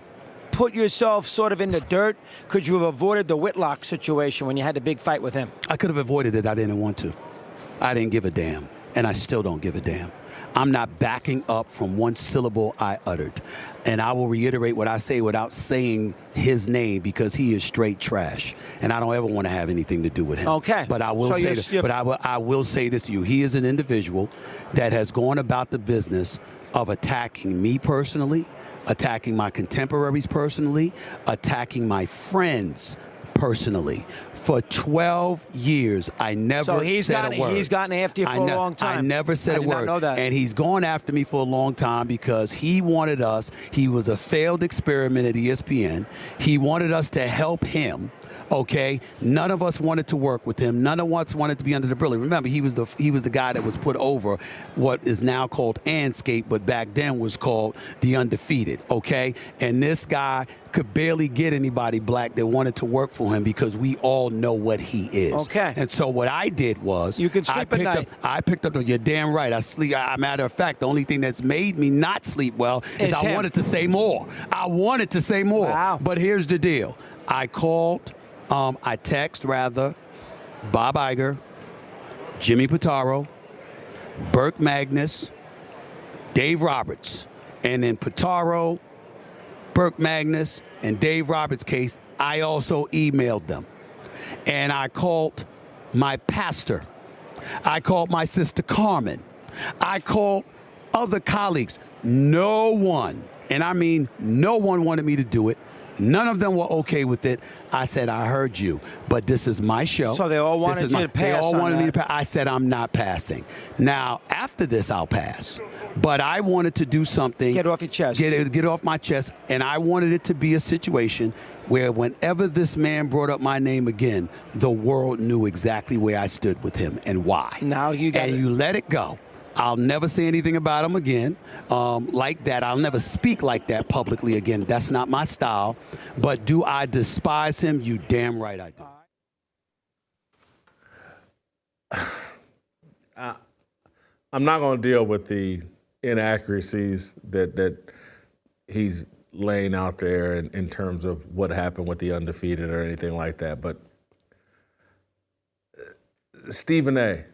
put yourself sort of in the dirt? Could you have avoided the Whitlock situation when you had the big fight with him? I could have avoided it. I didn't want to. I didn't give a damn, and I still don't give a damn. I'm not backing up from one syllable I uttered. And I will reiterate what I say without saying his name because he is straight trash. And I don't ever want to have anything to do with him. Okay. But I will say this, I will say this to you. He is an individual that has gone about the business of attacking me personally, attacking my contemporaries personally, attacking my friends personally. For 12 years, I never said a word. He's gotten after you for a long time. I never said a word. I did not know that. And he's gone after me for a long time because he wanted us. He was a failed experiment at ESPN. He wanted us to help him. Okay, none of us wanted to work with him. None of us wanted to be under the umbrella. Remember, he was the guy that was put over what is now called Anscape, but back then was called the Undefeated. Okay, and this guy could barely get anybody black that wanted to work for him because we all know what he is. Okay. And so what I did was you can sleep at night. I picked up. You're damn right. I sleep. Matter of fact, the only thing that's made me not sleep well is I wanted to say more. I wanted to say more. Wow. But here's the deal. I called. I text rather Bob Iger, Jimmy Pitaro, Burke Magnus, Dave Roberts, and in Pitaro, Burke Magnus, and Dave Roberts' case, I also emailed them. And I called my pastor. I called my sister Carmen. I called other colleagues. No one, and I mean no one wanted me to do it. None of them were okay with it. I said, I heard you, but this is my show. So they all wanted you to pass. They all on wanted that. me to pass. I said, I'm not passing. Now, after this, I'll pass. But I wanted to do something. Get off your chest. Get it off my chest. And I wanted it to be a situation where whenever this man brought up my name again, the world knew exactly where I stood with him and why. Now you got you let it go. I'll never say anything about him again like that. I'll never speak like that publicly again. That's not my style. But do I despise him? You damn right I do. I'm not going to deal with the inaccuracies that he's laying out there in terms of what happened with the Undefeated or anything like that. But Stephen A.,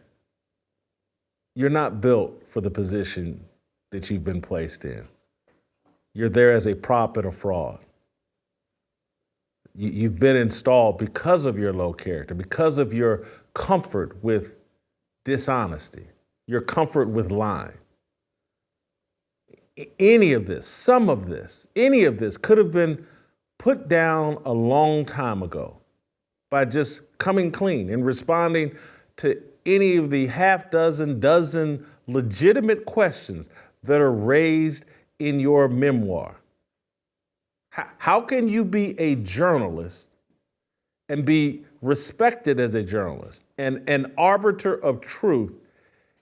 you're not built for the position that you've been placed in. You're there as a prop and a fraud. You've been installed because of your low character, because of your comfort with dishonesty, your comfort with lying. Any of this, some of this, any of this could have been put down a long time ago by just coming clean and responding to any of the dozen legitimate questions that are raised in your memoir. How can you be a journalist and be respected as a journalist and an arbiter of truth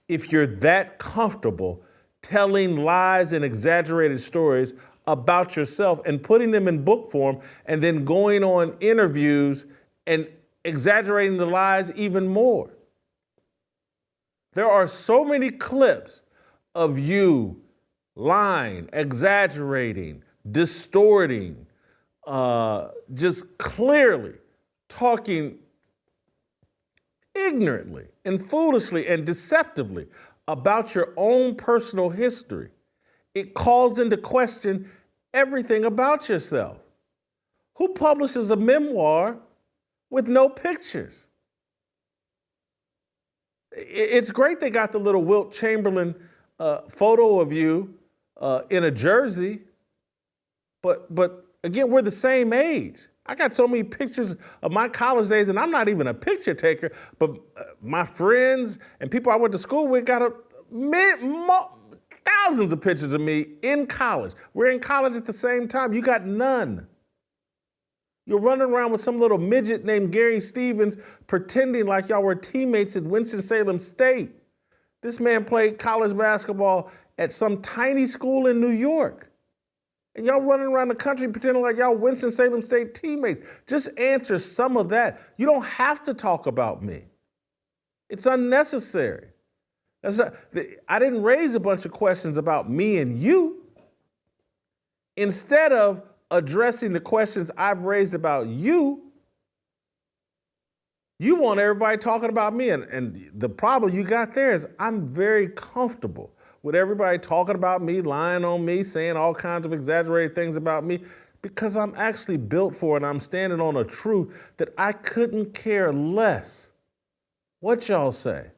if you're that comfortable telling lies and exaggerated stories about yourself and putting them in book form and then going on interviews and exaggerating the lies even more? There are so many clips of you lying, exaggerating, distorting, just clearly talking ignorantly and foolishly and deceptively about your own personal history. It calls into question everything about yourself. Who publishes a memoir with no pictures? It's great they got the little Wilt Chamberlain photo of you in a jersey, but again, we're the same age. I got so many pictures of my college days, and I'm not even a picture taker, but my friends and people I went to school with got thousands of pictures of me in college. We're in college at the same time. You got none. You're running around with some little midget named Gary Stevens pretending like y'all were teammates at Winston-Salem State. This man played college basketball at some tiny school in New York. And y'all running around the country pretending like y'all Winston-Salem State teammates. Just answer some of that. You don't have to talk about me. It's unnecessary. I didn't raise a bunch of questions about me and you. Instead of addressing the questions I've raised about you, you want everybody talking about me. And the problem you got there is I'm very comfortable with everybody talking about me, lying on me, saying all kinds of exaggerated things about me, because I'm actually built for it and I'm standing on a truth that I couldn't care less what y'all say.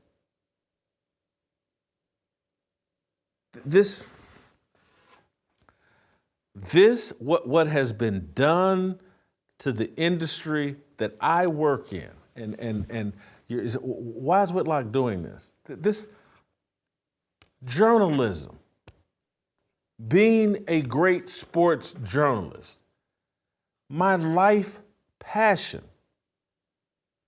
What has been done to the industry that I work in, and why is Whitlock doing this? This journalism, being a great sports journalist, my life passion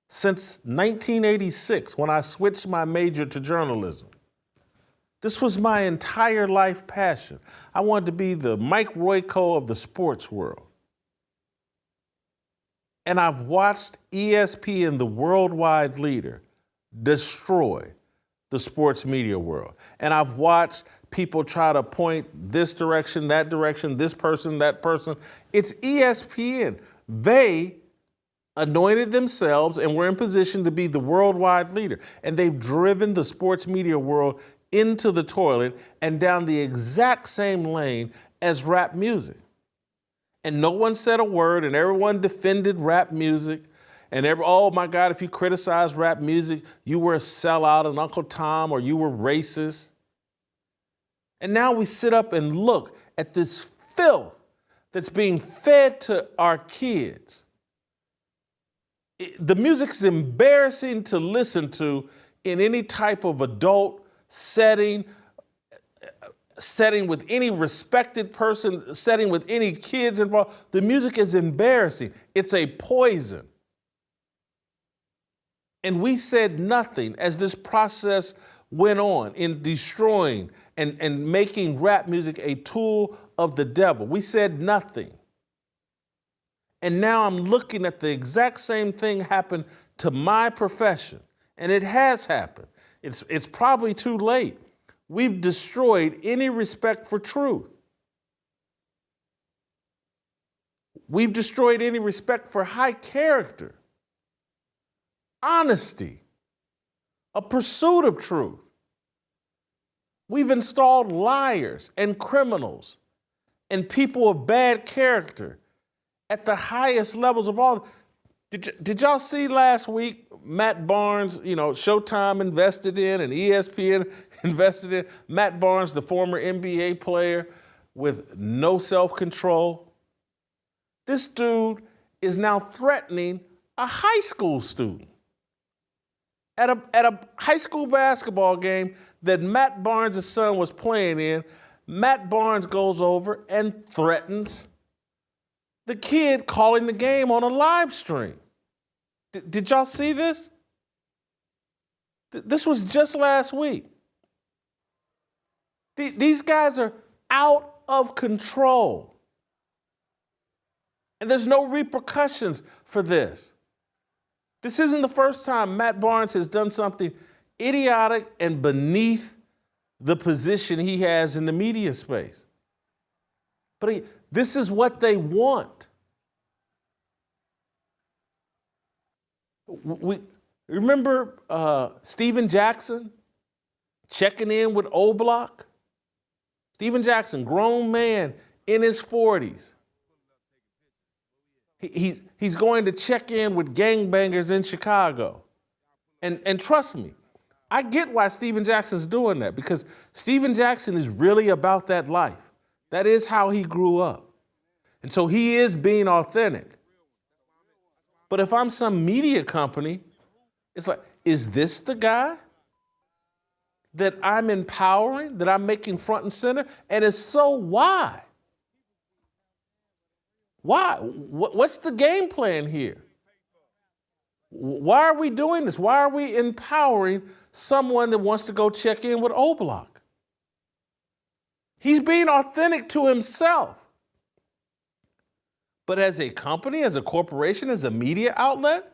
since 1986 when I switched my major to journalism. This was my entire life passion. I wanted to be the Mike Royko of the sports world. And I've watched ESPN, the worldwide leader, destroy the sports media world. And I've watched people try to point this direction, this person, that person. It's ESPN. They anointed themselves and were in position to be the worldwide leader. And they've driven the sports media world into the toilet and down the exact same lane as rap music. And no one said a word, and everyone defended rap music. And oh my God, if you criticize rap music, you were a sellout, an Uncle Tom, or you were racist. And now we sit up and look at this filth that's being fed to our kids. The music's embarrassing to listen to in any type of adult setting with any respected person, setting with any kids involved. The music is embarrassing. It's a poison. And we said nothing as this process went on in destroying and making rap music a tool of the devil. We said nothing. And now I'm looking at the exact same thing happen to my profession. And it has happened. It's probably too late. We've destroyed any respect for truth. We've destroyed any respect for high character, honesty, a pursuit of truth. We've installed liars and criminals and people of bad character at the highest levels of all. Did y'all see last week Matt Barnes, Showtime invested in and ESPN invested in? Matt Barnes, the former NBA player with no self-control. This dude is now threatening a high school student. At a high school basketball game that Matt Barnes' son was playing in, Matt Barnes goes over and threatens the kid calling the game on a live stream. Did y'all see this? This was just last week. These guys are out of control. And there's no repercussions for this. This isn't the first time Matt Barnes has done something idiotic and beneath the position he has in the media space. But this is what they want. We remember Steven Jackson checking in with O Block? Steven Jackson, grown man in his 40s. He's going to check in with gangbangers in Chicago. And trust me, I get why Steven Jackson's doing that, because Steven Jackson is really about that life. That is how he grew up. And so he is being authentic. But if I'm some media company, it's like, is this the guy that I'm empowering, that I'm making front and center? And if so, why? Why? What's the game plan here? Why are we doing this? Why are we empowering someone that wants to go check in with O-Block? He's being authentic to himself. But as a company, as a corporation, as a media outlet,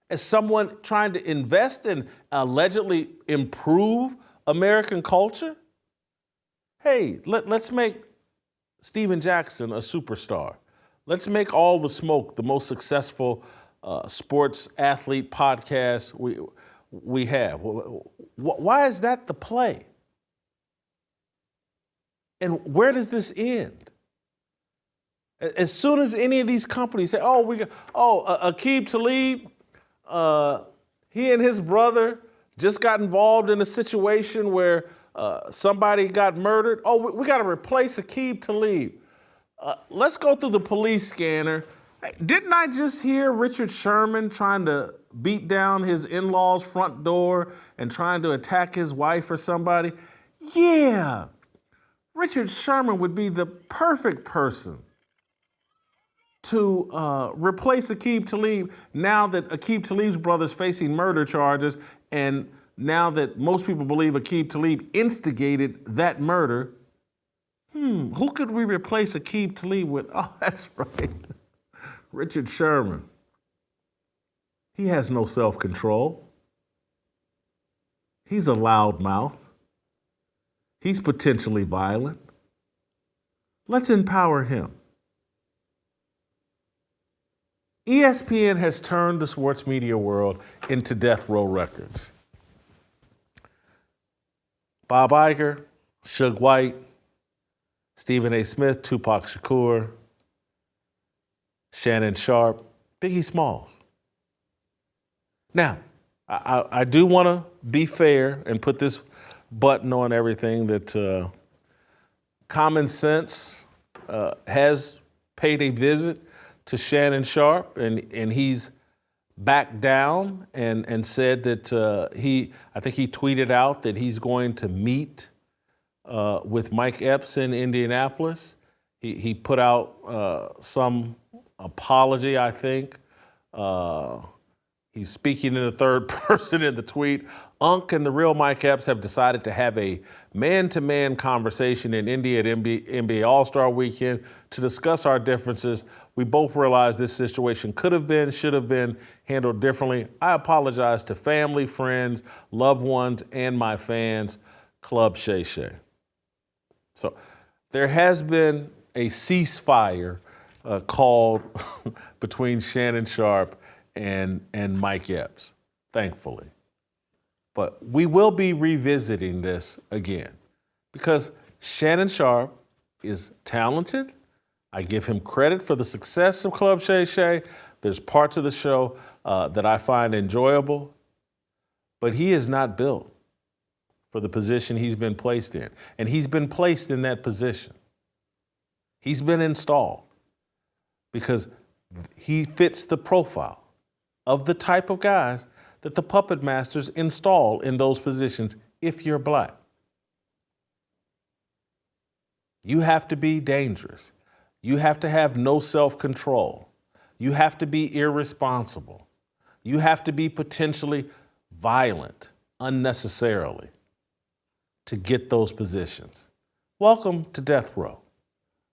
as someone trying to invest and allegedly improve American culture, hey, let's make Steven Jackson a superstar. Let's make All the Smoke the most successful sports athlete podcast we have. Why is that the play? And where does this end? As soon as any of these companies say, Aqib Talib, he and his brother just got involved in a situation where somebody got murdered. Oh, we got to replace Aqib Talib. Let's go through the police scanner. Didn't I just hear Richard Sherman trying to beat down his in-laws' front door and trying to attack his wife or somebody? Yeah, Richard Sherman would be the perfect person to replace Aqib Talib now that Aqib Talib's brother's facing murder charges, and now that most people believe Aqib Talib instigated that murder. Who could we replace Aqib Talib with? Oh, that's right. Richard Sherman. He has no self-control. He's a loudmouth. He's potentially violent. Let's empower him. ESPN has turned the sports media world into death row records. Bob Iger, Suge White, Stephen A. Smith, Tupac Shakur, Shannon Sharpe, Biggie Smalls. Now, I do want to be fair and put this button on everything that common sense has paid a visit to Shannon Sharpe, and he's backed down and said that I think he tweeted out that he's going to meet with Mike Epps in Indianapolis. He put out some apology, I think. He's speaking in the third person in the tweet. Unc and the real Mike Epps have decided to have a man-to-man conversation in Indy at NBA All-Star Weekend to discuss our differences. We both realize this situation could have been, should have been handled differently. I apologize to family, friends, loved ones, and my fans. Club Shay Shay. So there has been a ceasefire called between Shannon Sharpe and Mike Epps, thankfully. But we will be revisiting this again because Shannon Sharpe is talented. I give him credit for the success of Club Shay Shay. There's parts of the show that I find enjoyable, but he is not built for the position he's been placed in. And he's been placed in that position. He's been installed because he fits the profile of the type of guys that the puppet masters install in those positions if you're black. You have to be dangerous. You have to have no self-control. You have to be irresponsible. You have to be potentially violent unnecessarily to get those positions. Welcome to Death Row.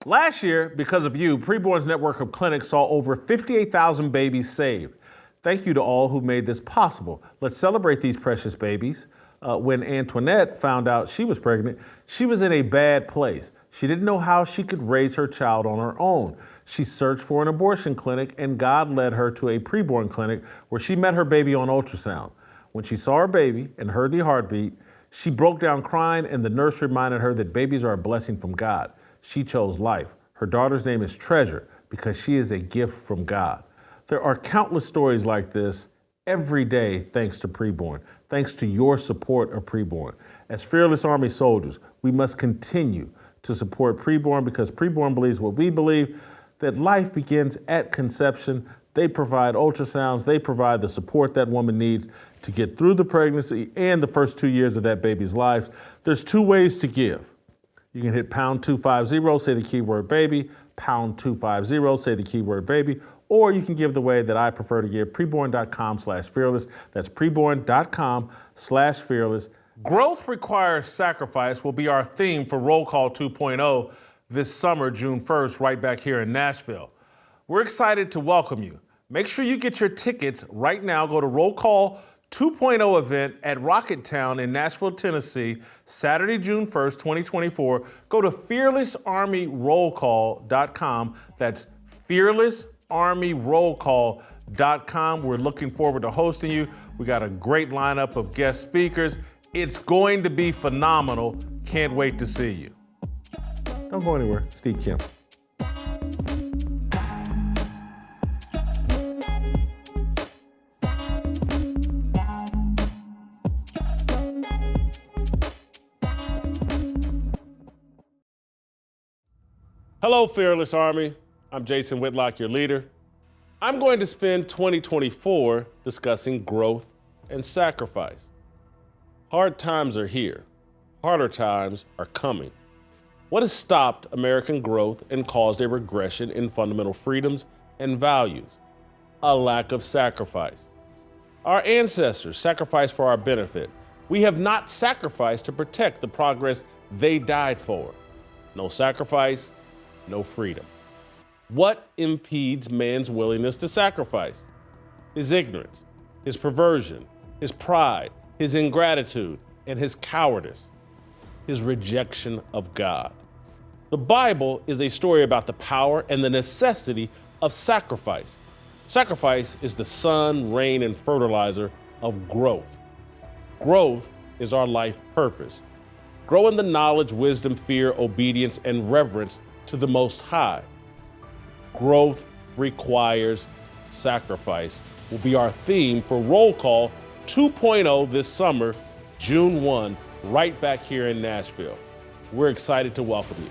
Last year, because of you, Preborn's network of clinics saw over 58,000 babies saved. Thank you to all who made this possible. Let's celebrate these precious babies. When Antoinette found out she was pregnant, she was in a bad place. She didn't know how she could raise her child on her own. She searched for an abortion clinic, and God led her to a preborn clinic where she met her baby on ultrasound. When she saw her baby and heard the heartbeat, she broke down crying, and the nurse reminded her that babies are a blessing from God. She chose life. Her daughter's name is Treasure because she is a gift from God. There are countless stories like this every day thanks to Preborn, thanks to your support of Preborn. As Fearless Army soldiers, we must continue to support Preborn because Preborn believes what we believe, that life begins at conception. They provide ultrasounds. They provide the support that woman needs to get through the pregnancy and the first 2 years of that baby's life. There's 2 ways to give. You can hit pound 250, say the keyword baby, pound 250, say the keyword baby, or you can give the way that I prefer to give, preborn.com/fearless. That's preborn.com/fearless. Growth requires sacrifice will be our theme for Roll Call 2.0 this summer, June 1st, right back here in Nashville. We're excited to welcome you. Make sure you get your tickets right now. Go to Roll Call 2.0 event at Rocketown in Nashville, Tennessee, Saturday, June 1st, 2024. Go to fearlessarmyrollcall.com. That's fearlessarmyrollcall.com. We're looking forward to hosting you. We got a great lineup of guest speakers. It's going to be phenomenal. Can't wait to see you. Don't go anywhere. Steve Kim. Hello, Fearless Army. I'm Jason Whitlock, your leader. I'm going to spend 2024 discussing growth and sacrifice. Hard times are here. Harder times are coming. What has stopped American growth and caused a regression in fundamental freedoms and values? A lack of sacrifice. Our ancestors sacrificed for our benefit. We have not sacrificed to protect the progress they died for. No sacrifice, no freedom. What impedes man's willingness to sacrifice? His ignorance, his perversion, his pride, his ingratitude, and his cowardice, his rejection of God. The Bible is a story about the power and the necessity of sacrifice. Sacrifice is the sun, rain, and fertilizer of growth. Growth is our life purpose. Grow in the knowledge, wisdom, fear, obedience, and reverence to the Most High. Growth requires sacrifice will be our theme for Roll Call 2.0 this summer, June 1, right back here in Nashville. We're excited to welcome you.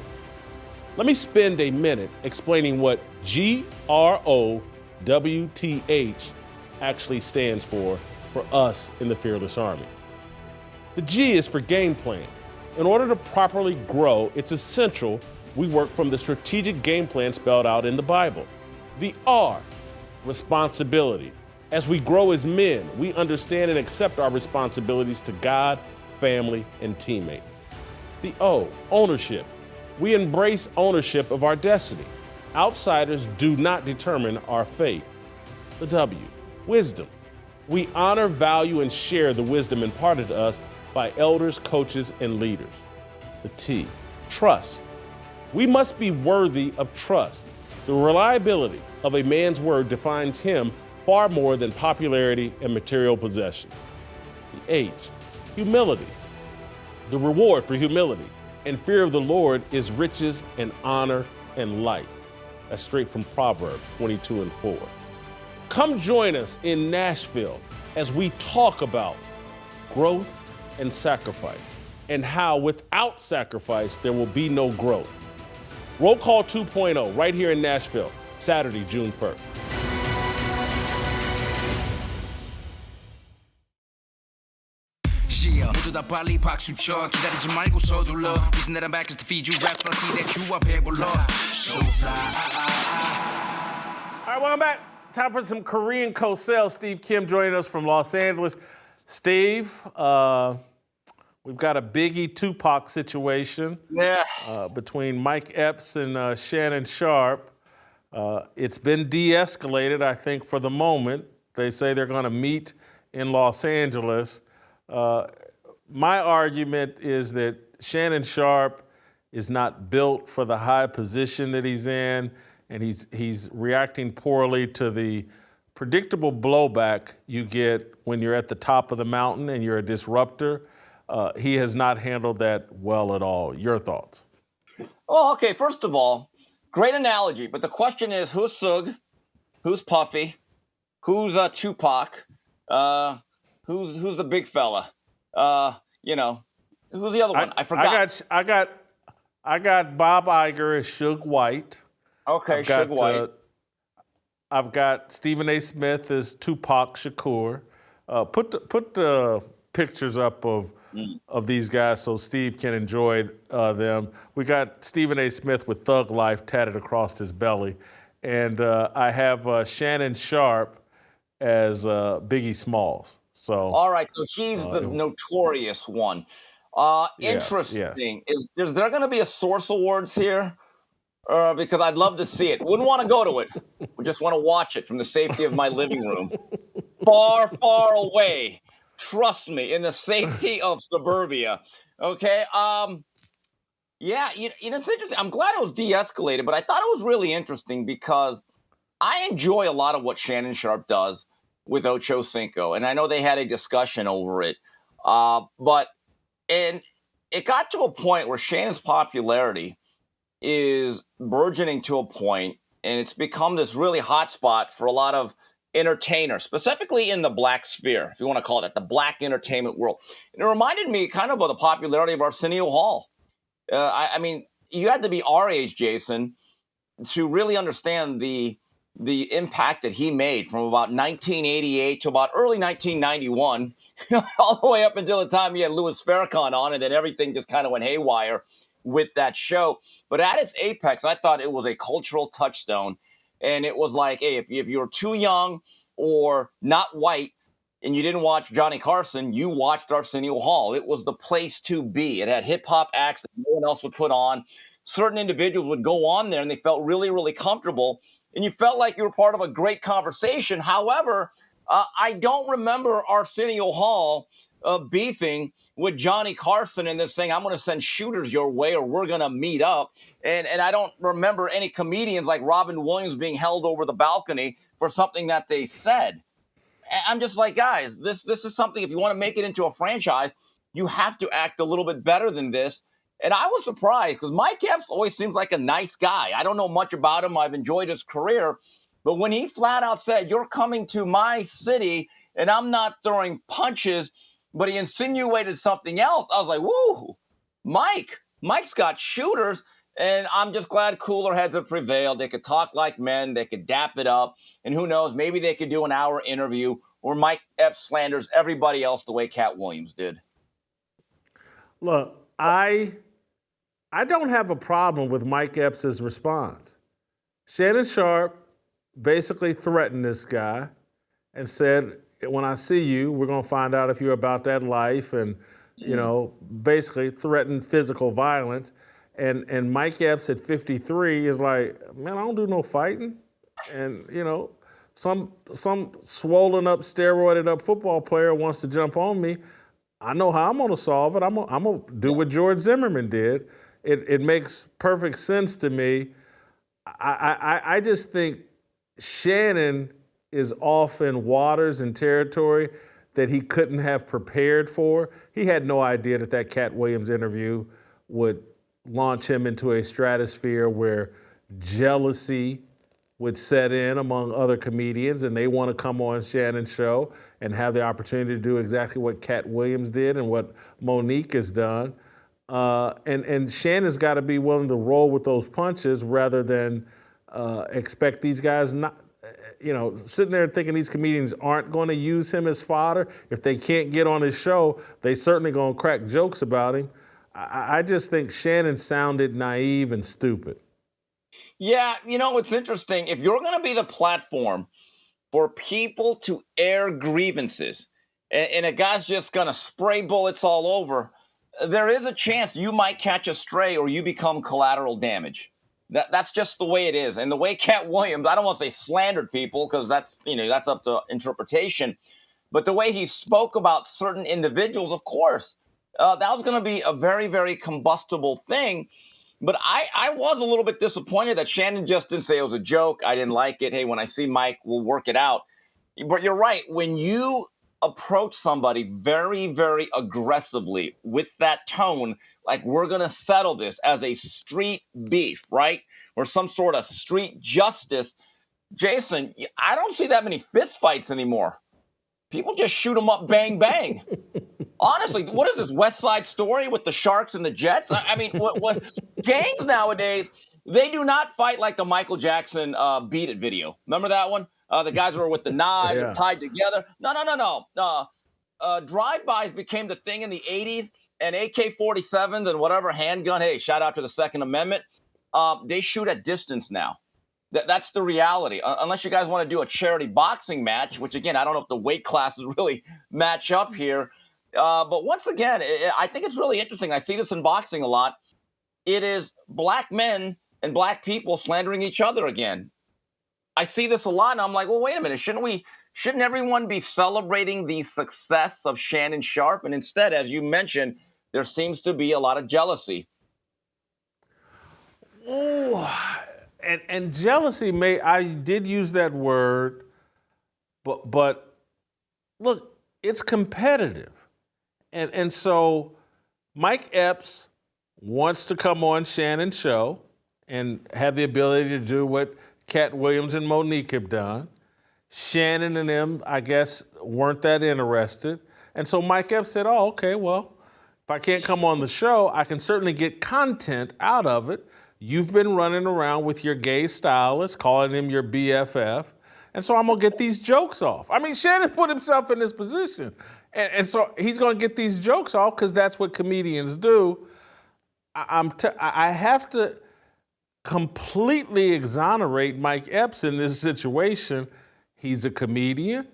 Let me spend a minute explaining what GROWTH actually stands for us in the Fearless Army. The G is for game plan. In order to properly grow, it's essential we work from the strategic game plan spelled out in the Bible. The R, responsibility. As we grow as men, we understand and accept our responsibilities to God, family, and teammates. The O, ownership. We embrace ownership of our destiny. Outsiders do not determine our fate. The W, wisdom. We honor, value, and share the wisdom imparted to us by elders, coaches, and leaders. The T, trust. We must be worthy of trust. The reliability of a man's word defines him far more than popularity and material possession. The H, humility. The reward for humility and fear of the Lord is riches and honor and life. That's straight from Proverbs 22:4. Come join us in Nashville as we talk about growth and sacrifice and how without sacrifice there will be no growth. Roll Call 2.0 right here in Nashville, Saturday, June 1st. 모두 다 빨리 박수 쳐 기다리지 말고 서둘러 Reason that I'm back is to feed you raps and I see that you are 배불러 So fly All right, welcome back. Time for some Korean co-sales. Steve Kim joining us from Los Angeles. Steve, we've got a Biggie Tupac situation between Mike Epps and Shannon Sharpe. It's been de-escalated, I think, for the moment. They say they're going to meet in Los Angeles. My argument is that Shannon Sharpe is not built for the high position that he's in, and he's reacting poorly to the predictable blowback you get when you're at the top of the mountain and you're a disruptor. He has not handled that well at all. Your thoughts? Well, okay, first of all, great analogy, but the question is who's Suge, who's Puffy, who's Tupac, Who's the big fella? You know, who's the other one? I forgot. I got Bob Iger as Suge White. Okay, Suge White. I've got Stephen A. Smith as Tupac Shakur. Put the pictures up of these guys so Steve can enjoy them. We got Stephen A. Smith with Thug Life tatted across his belly. And I have Shannon Sharpe as Biggie Smalls. So all right, so he's the notorious one. Interesting. Yes. Is there going to be a Source Awards here? Because I'd love to see it. Wouldn't want to go to it. We just want to watch it from the safety of my living room. Far, far away. Trust me, in the safety of suburbia. Okay. Yeah, it's interesting. I'm glad it was de-escalated, but I thought it was really interesting because I enjoy a lot of what Shannon Sharpe does with Ocho Cinco, and I know they had a discussion over it. But it got to a point where Shannon's popularity is burgeoning to a point, and it's become this really hot spot for a lot of entertainers, specifically in the black sphere, if you want to call it that, the black entertainment world. And it reminded me kind of the popularity of Arsenio Hall. I mean, you had to be our age, Jason, to really understand the impact that he made from about 1988 to about early 1991, all the way up until the time he had Louis Farrakhan on, and then everything just kind of went haywire with that show. But at its apex, I thought it was a cultural touchstone. And it was like, hey, if you're too young or not white and you didn't watch Johnny Carson, you watched Arsenio Hall. It was the place to be. It had hip-hop acts that no one else would put on. Certain individuals would go on there and they felt really, really comfortable. And you felt like you were part of a great conversation. However, I don't remember Arsenio Hall beefing with Johnny Carson and this thing, I'm going to send shooters your way or we're going to meet up. And I don't remember any comedians like Robin Williams being held over the balcony for something that they said. I'm just like, guys, this is something, if you want to make it into a franchise, you have to act a little bit better than this. And I was surprised because Mike Epps always seems like a nice guy. I don't know much about him. I've enjoyed his career. But when he flat out said, you're coming to my city and I'm not throwing punches, but he insinuated something else, I was like, woo, Mike's got shooters. And I'm just glad cooler heads have prevailed. They could talk like men. They could dap it up. And who knows, maybe they could do an hour interview where Mike Epps slanders everybody else the way Cat Williams did. Look, I don't have a problem with Mike Epps' response. Shannon Sharpe basically threatened this guy and said, when I see you, we're going to find out if you're about that life, and, basically threatened physical violence. And Mike Epps at 53 is like, man, I don't do no fighting. And, some swollen up, steroided up football player wants to jump on me. I know how I'm going to solve it. I'm going to do what George Zimmerman did. It makes perfect sense to me. I just think Shannon is off in waters and territory that he couldn't have prepared for. He had no idea that Cat Williams interview would launch him into a stratosphere where jealousy would set in among other comedians and they want to come on Shannon's show and have the opportunity to do exactly what Cat Williams did and what Monique has done. And Shannon's got to be willing to roll with those punches rather than expect these guys not, sitting there thinking these comedians aren't going to use him as fodder. If they can't get on his show, they certainly going to crack jokes about him. I just think Shannon sounded naive and stupid. Yeah, it's interesting. If you're going to be the platform for people to air grievances and a guy's just going to spray bullets all over, there is a chance you might catch a stray or you become collateral damage. That's just the way it is. And the way Cat Williams, I don't want to say slandered people because that's up to interpretation, but the way he spoke about certain individuals, of course, that was going to be a very, very combustible thing. But I was a little bit disappointed that Shannon just didn't say it was a joke. I didn't like it. Hey, when I see Mike, we'll work it out. But you're right. When you approach somebody very, very aggressively with that tone, like we're going to settle this as a street beef, right? Or some sort of street justice. Jason, I don't see that many fist fights anymore. People just shoot them up, bang, bang. Honestly, what is this West Side Story with the Sharks and the Jets? I mean, what gangs nowadays, they do not fight like the Michael Jackson Beat It video. Remember that one? The guys were with the knives tied together. No. Drive-bys became the thing in the 80s, and AK-47s and whatever handgun, hey, shout out to the Second Amendment, they shoot at distance now. That's the reality. Unless you guys want to do a charity boxing match, which, again, I don't know if the weight classes really match up here. But once again, I think it's really interesting. I see this in boxing a lot. It is black men and black people slandering each other again. I see this a lot, and I'm like, well, wait a minute. Shouldn't everyone be celebrating the success of Shannon Sharpe? And instead, as you mentioned, there seems to be a lot of jealousy. Oh, and jealousy I did use that word, but look, it's competitive. And so Mike Epps wants to come on Shannon's show and have the ability to do what Cat Williams and Monique have done. Shannon and them, I guess, weren't that interested. And so Mike Epps said, oh, okay, well, if I can't come on the show, I can certainly get content out of it. You've been running around with your gay stylist, calling him your BFF. And so I'm going to get these jokes off. I mean, Shannon put himself in this position. And so he's going to get these jokes off because that's what comedians do. I have to completely exonerate Mike Epps in this situation. He's a comedian.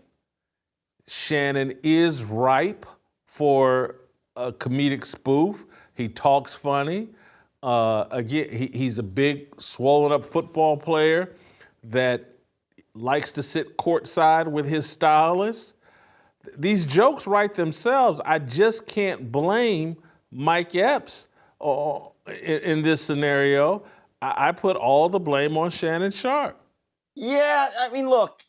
Shannon is ripe for a comedic spoof. He talks funny. Again, he's a big, swollen-up football player that likes to sit courtside with his stylist. These jokes write themselves. I just can't blame Mike Epps in this scenario. I put all the blame on Shannon Sharpe. Yeah, I mean, look,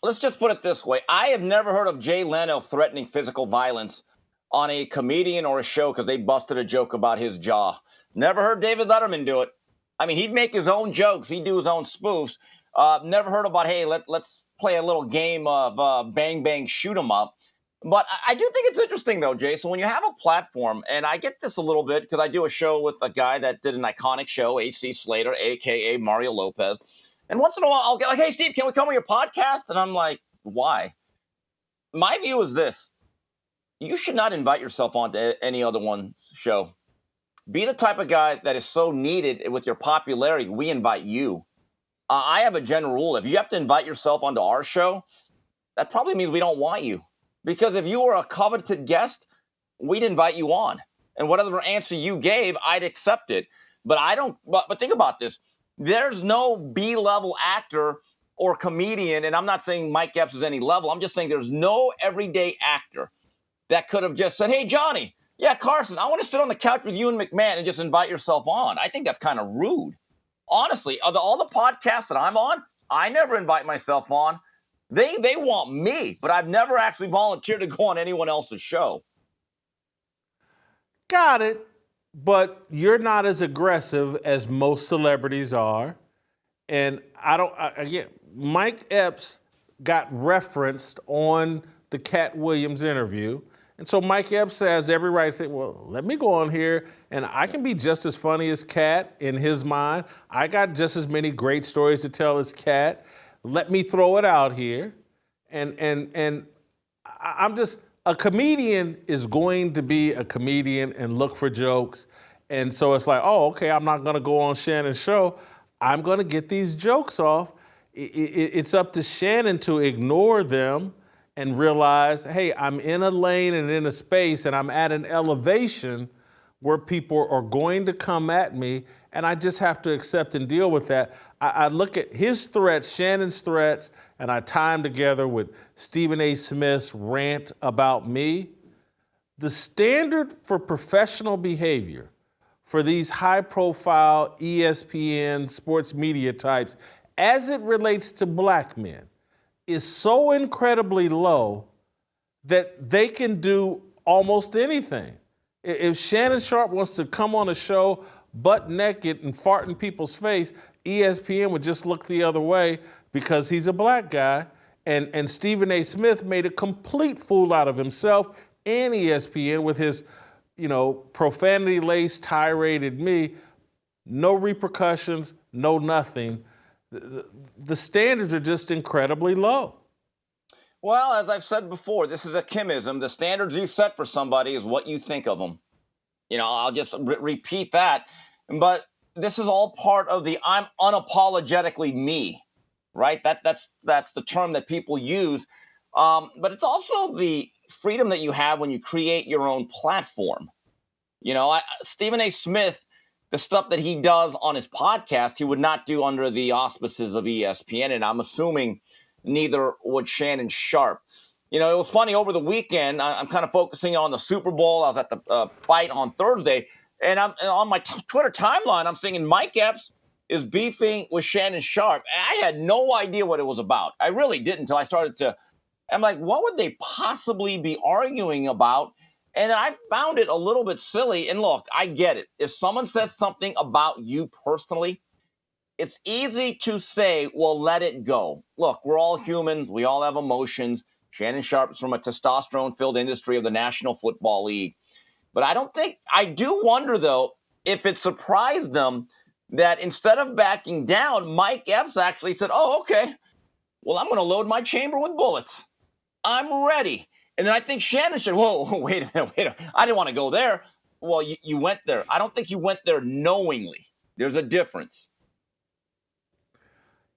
let's just put it this way. I have never heard of Jay Leno threatening physical violence on a comedian or a show because they busted a joke about his jaw. Never heard David Letterman do it. I mean, he'd make his own jokes. He'd do his own spoofs. Never heard about, hey, let's play a little game of bang, bang, shoot 'em up. But I do think it's interesting, though, Jason, when you have a platform, and I get this a little bit because I do a show with a guy that did an iconic show, AC Slater, a.k.a. Mario Lopez. And once in a while, I'll get like, hey, Steve, can we come on your podcast? And I'm like, why? My view is this. You should not invite yourself onto any other one's show. Be the type of guy that is so needed with your popularity, we invite you. I have a general rule. If you have to invite yourself onto our show, that probably means we don't want you. Because if you were a coveted guest, we'd invite you on. And whatever answer you gave, I'd accept it. But but think about this. There's no B-level actor or comedian, and I'm not saying Mike Epps is any level. I'm just saying there's no everyday actor that could have just said, hey, Johnny, yeah, Carson, I want to sit on the couch with you and McMahon and just invite yourself on. I think that's kind of rude. Honestly, all the podcasts that I'm on, I never invite myself on. They want me, but I've never actually volunteered to go on anyone else's show. Got it. But you're not as aggressive as most celebrities are. And again, Mike Epps got referenced on the Cat Williams interview. And so Mike Epps has every right to say, well, let me go on here and I can be just as funny as Cat in his mind. I got just as many great stories to tell as Cat. Let me throw it out here. And I'm just, a comedian is going to be a comedian and look for jokes. And so it's like, oh, okay, I'm not going to go on Shannon's show. I'm going to get these jokes off. It's up to Shannon to ignore them and realize, hey, I'm in a lane and in a space and I'm at an elevation where people are going to come at me and I just have to accept and deal with that. I look at his threats, Shannon's threats, and I tie them together with Stephen A. Smith's rant about me. The standard for professional behavior for these high-profile ESPN sports media types as it relates to black men is so incredibly low that they can do almost anything. If Shannon Sharpe wants to come on a show butt naked and fart in people's face, ESPN would just look the other way because he's a black guy And Stephen A. Smith made a complete fool out of himself and ESPN with his, profanity-laced tirade at me. No repercussions, no nothing. The standards are just incredibly low. Well, as I've said before, this is a Kimism. The standards you set for somebody is what you think of them. I'll just repeat that. But this is all part of the I'm unapologetically me, right? That's the term that people use. But it's also the freedom that you have when you create your own platform. Stephen A. Smith, the stuff that he does on his podcast, he would not do under the auspices of ESPN, and I'm assuming neither would Shannon Sharpe. It was funny over the weekend. I'm kind of focusing on the Super Bowl. I was at the fight on Thursday, and I'm on my Twitter timeline. I'm thinking Mike Epps is beefing with Shannon Sharpe. I had no idea what it was about. I really didn't until I started to. I'm like, what would they possibly be arguing about? And then I found it a little bit silly. And look, I get it. If someone says something about you personally, it's easy to say, well, let it go. Look, we're all humans. We all have emotions. Shannon Sharpe is from a testosterone-filled industry of the National Football League. But I do wonder, though, if it surprised them that instead of backing down, Mike Epps actually said, oh, okay, well, I'm going to load my chamber with bullets. I'm ready. And then I think Shannon said, whoa, wait a minute. I didn't want to go there. Well, you went there. I don't think you went there knowingly. There's a difference.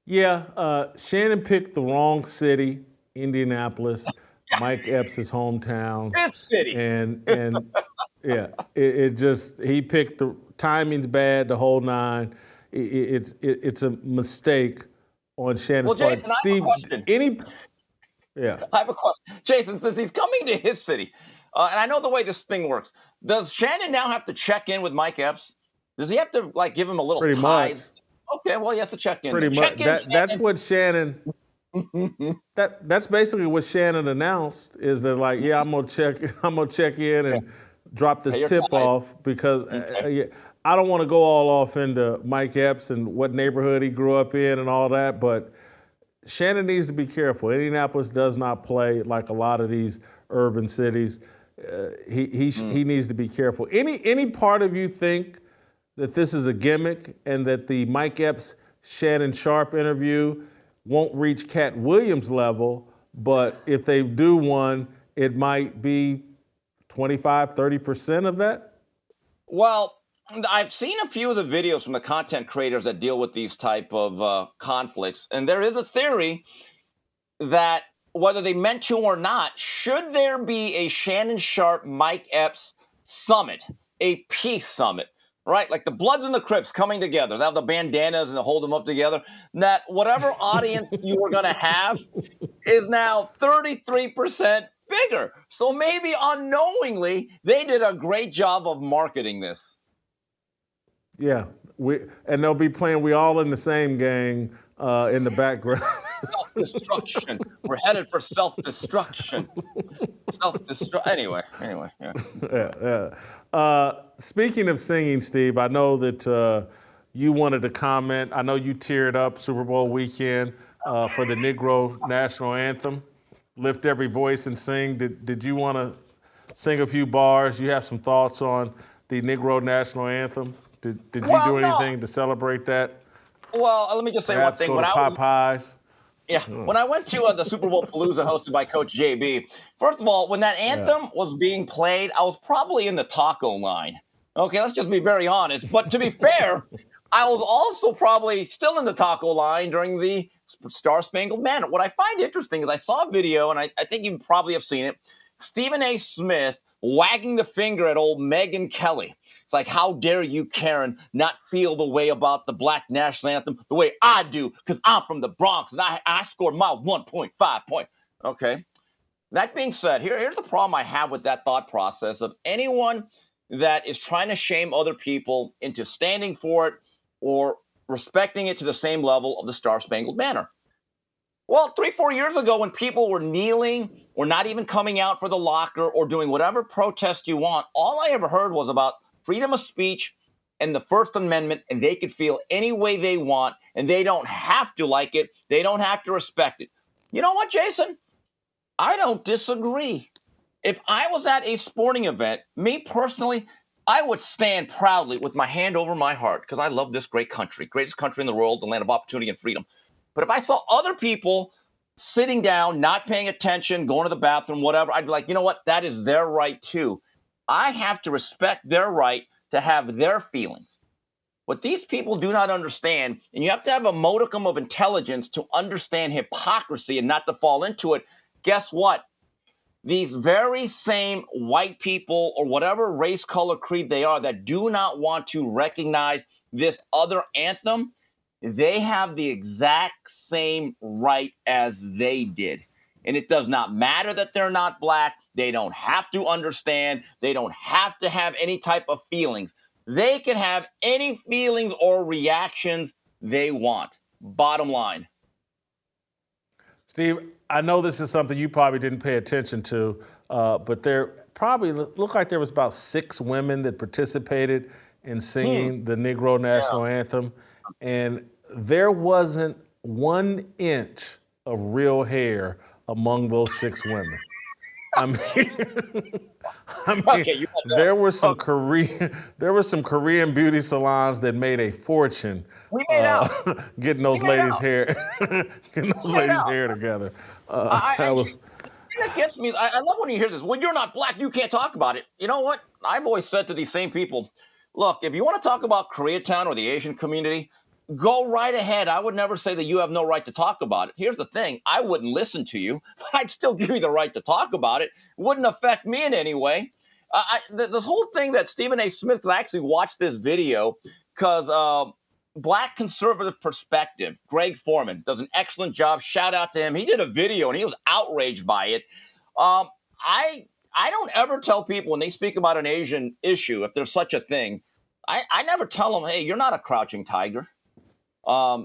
Yeah, Shannon picked the wrong city, Indianapolis, Mike Epps' hometown. This city. And yeah, he picked the timing's bad, the whole nine. It's a mistake on Shannon's part. Jason, Steve, I have a question. Jason, since he's coming to his city, and I know the way this thing works, does Shannon now have to check in with Mike Epps? Does he have to give him a little Pretty tithe? much. Okay, well, he has to check in. Pretty much. That's what Shannon. That's basically what Shannon announced is that I'm gonna check in and drop this tip off because I don't want to go all off into Mike Epps and what neighborhood he grew up in and all that, but Shannon needs to be careful. Indianapolis does not play like a lot of these urban cities. He needs to be careful. Any part of you think that this is a gimmick and that the Mike Epps Shannon Sharpe interview won't reach Cat Williams level, but if they do one, it might be 25, 30% of that? Well, I've seen a few of the videos from the content creators that deal with these type of conflicts, and there is a theory that whether they meant to or not, should there be a Shannon Sharpe, Mike Epps summit, a peace summit, right? Like the Bloods and the Crips coming together. They have the bandanas and they hold them up together. That whatever audience you were going to have is now 33% bigger. So maybe unknowingly, they did a great job of marketing this. Yeah, and they'll be playing "We All in the Same Gang" in the background. Self-destruction. We're headed for self-destruction. Anyway, yeah. Speaking of singing, Steve, I know that you wanted to comment. I know you teared up Super Bowl weekend for the Negro National Anthem. Lift every voice and sing. Did you want to sing a few bars? You have some thoughts on the Negro National Anthem? Did you do anything to celebrate that? Well, let me just say Perhaps one thing. Go to Popeyes? Yeah, when I went to the Super Bowl Palooza hosted by Coach JB, first of all, when that anthem was being played, I was probably in the taco line. Okay, let's just be very honest. But to be fair, I was also probably still in the taco line during the Star Spangled Banner. What I find interesting is I saw a video, and I think you probably have seen it, Stephen A. Smith wagging the finger at old Megyn Kelly. It's like, how dare you, Karen, not feel the way about the Black National Anthem the way I do, because I'm from the Bronx, and I scored my 1.5 point. Okay. That being said, here's the problem I have with that thought process of anyone that is trying to shame other people into standing for it or respecting it to the same level of the Star Spangled Banner. Well, 3-4 years ago, when people were kneeling or not even coming out for the locker or doing whatever protest you want, all I ever heard was about freedom of speech and the First Amendment, and they could feel any way they want, and they don't have to like it. They don't have to respect it. You know what, Jason? I don't disagree. If I was at a sporting event, me personally, I would stand proudly with my hand over my heart because I love this great country, greatest country in the world, the land of opportunity and freedom. But if I saw other people sitting down, not paying attention, going to the bathroom, whatever, I'd be like, you know what? That is their right too. I have to respect their right to have their feelings. What these people do not understand, and you have to have a modicum of intelligence to understand hypocrisy and not to fall into it. Guess what? These very same white people or whatever race, color, creed they are that do not want to recognize this other anthem, they have the exact same right as they did. And it does not matter that they're not black. They don't have to understand. They don't have to have any type of feelings. They can have any feelings or reactions they want. Bottom line. Steve, I know this is something you probably didn't pay attention to, but there probably looked like there was about 6 women that participated in singing the Negro National Anthem, and there wasn't 1 inch of real hair among those 6 women. I mean, Okay, there were some Korean beauty salons that made a fortune getting those ladies' hair, hair together. It gets me. I love when you hear this. When you're not black, you can't talk about it. You know what? I've always said to these same people, look, if you want to talk about Koreatown or the Asian community, go right ahead. I would never say that you have no right to talk about it. Here's the thing. I wouldn't listen to you, but I'd still give you the right to talk about it. It wouldn't affect me in any way. This whole thing that Stephen A. Smith actually watched this video because Black Conservative Perspective, Greg Foreman, does an excellent job. Shout out to him. He did a video and he was outraged by it. I don't ever tell people when they speak about an Asian issue, if there's such a thing, I never tell them, hey, you're not a crouching tiger.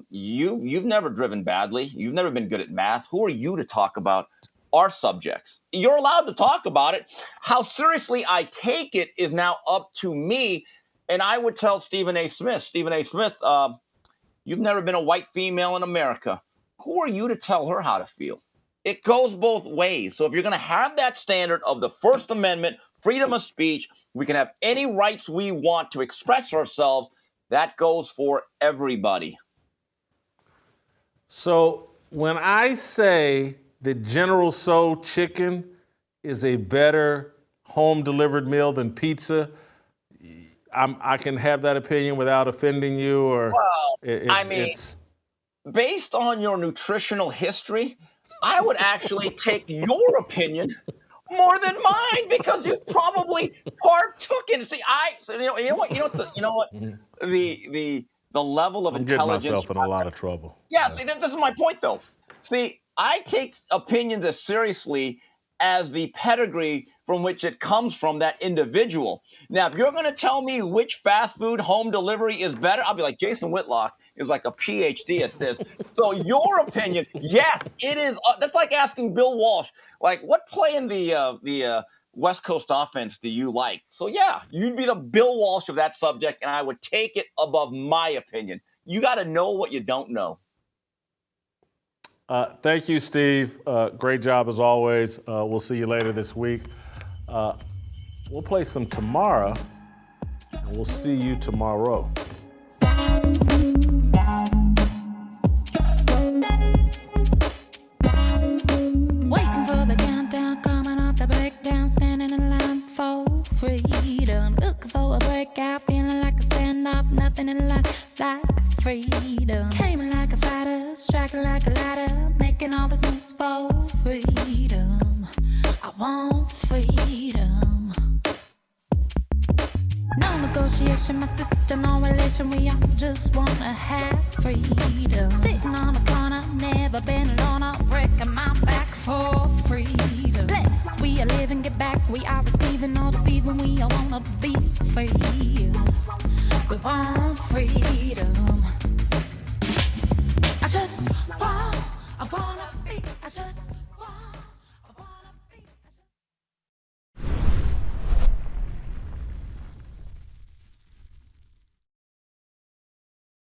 You've never driven badly. You've never been good at math. Who are you to talk about our subjects? You're allowed to talk about it. How seriously I take it is now up to me. And I would tell Stephen A. Smith, you've never been a white female in America. Who are you to tell her how to feel? It goes both ways. So if you're going to have that standard of the First Amendment, freedom of speech, we can have any rights we want to express ourselves. That goes for everybody. So when I say that General Tso chicken is a better home-delivered meal than pizza, I can have that opinion without offending you, or based on your nutritional history, I would actually take your opinion more than mine because you probably partook in it. See, you know what? The level of intelligence. I'm getting myself in a lot of trouble. Yeah, see, this is my point, though. See, I take opinions as seriously as the pedigree from which it comes from that individual. Now, if you're going to tell me which fast food home delivery is better, I'll be like, Jason Whitlock is like a PhD at this. So your opinion, yes, it is. That's like asking Bill Walsh, like, what play in the West Coast offense do you like? So, yeah, you'd be the Bill Walsh of that subject, and I would take it above my opinion. You got to know what you don't know. Thank you, Steve. Great job as always. We'll see you later this week. We'll play some tomorrow, and we'll see you tomorrow. Waiting for the countdown, coming off the breakdown, standing in line for freedom. Looking for a breakout, feeling like a standoff, nothing in life like freedom. Came in like a fighter, striking like a ladder, making all these moves for freedom. I want freedom. No negotiation, my sister, no relation. We all just wanna have freedom. Sitting on a corner, never been alone. I'm breaking my back for freedom. Blessed, we are living, get back. We are receiving, no deceiving. We all wanna be free. We want freedom. I wanna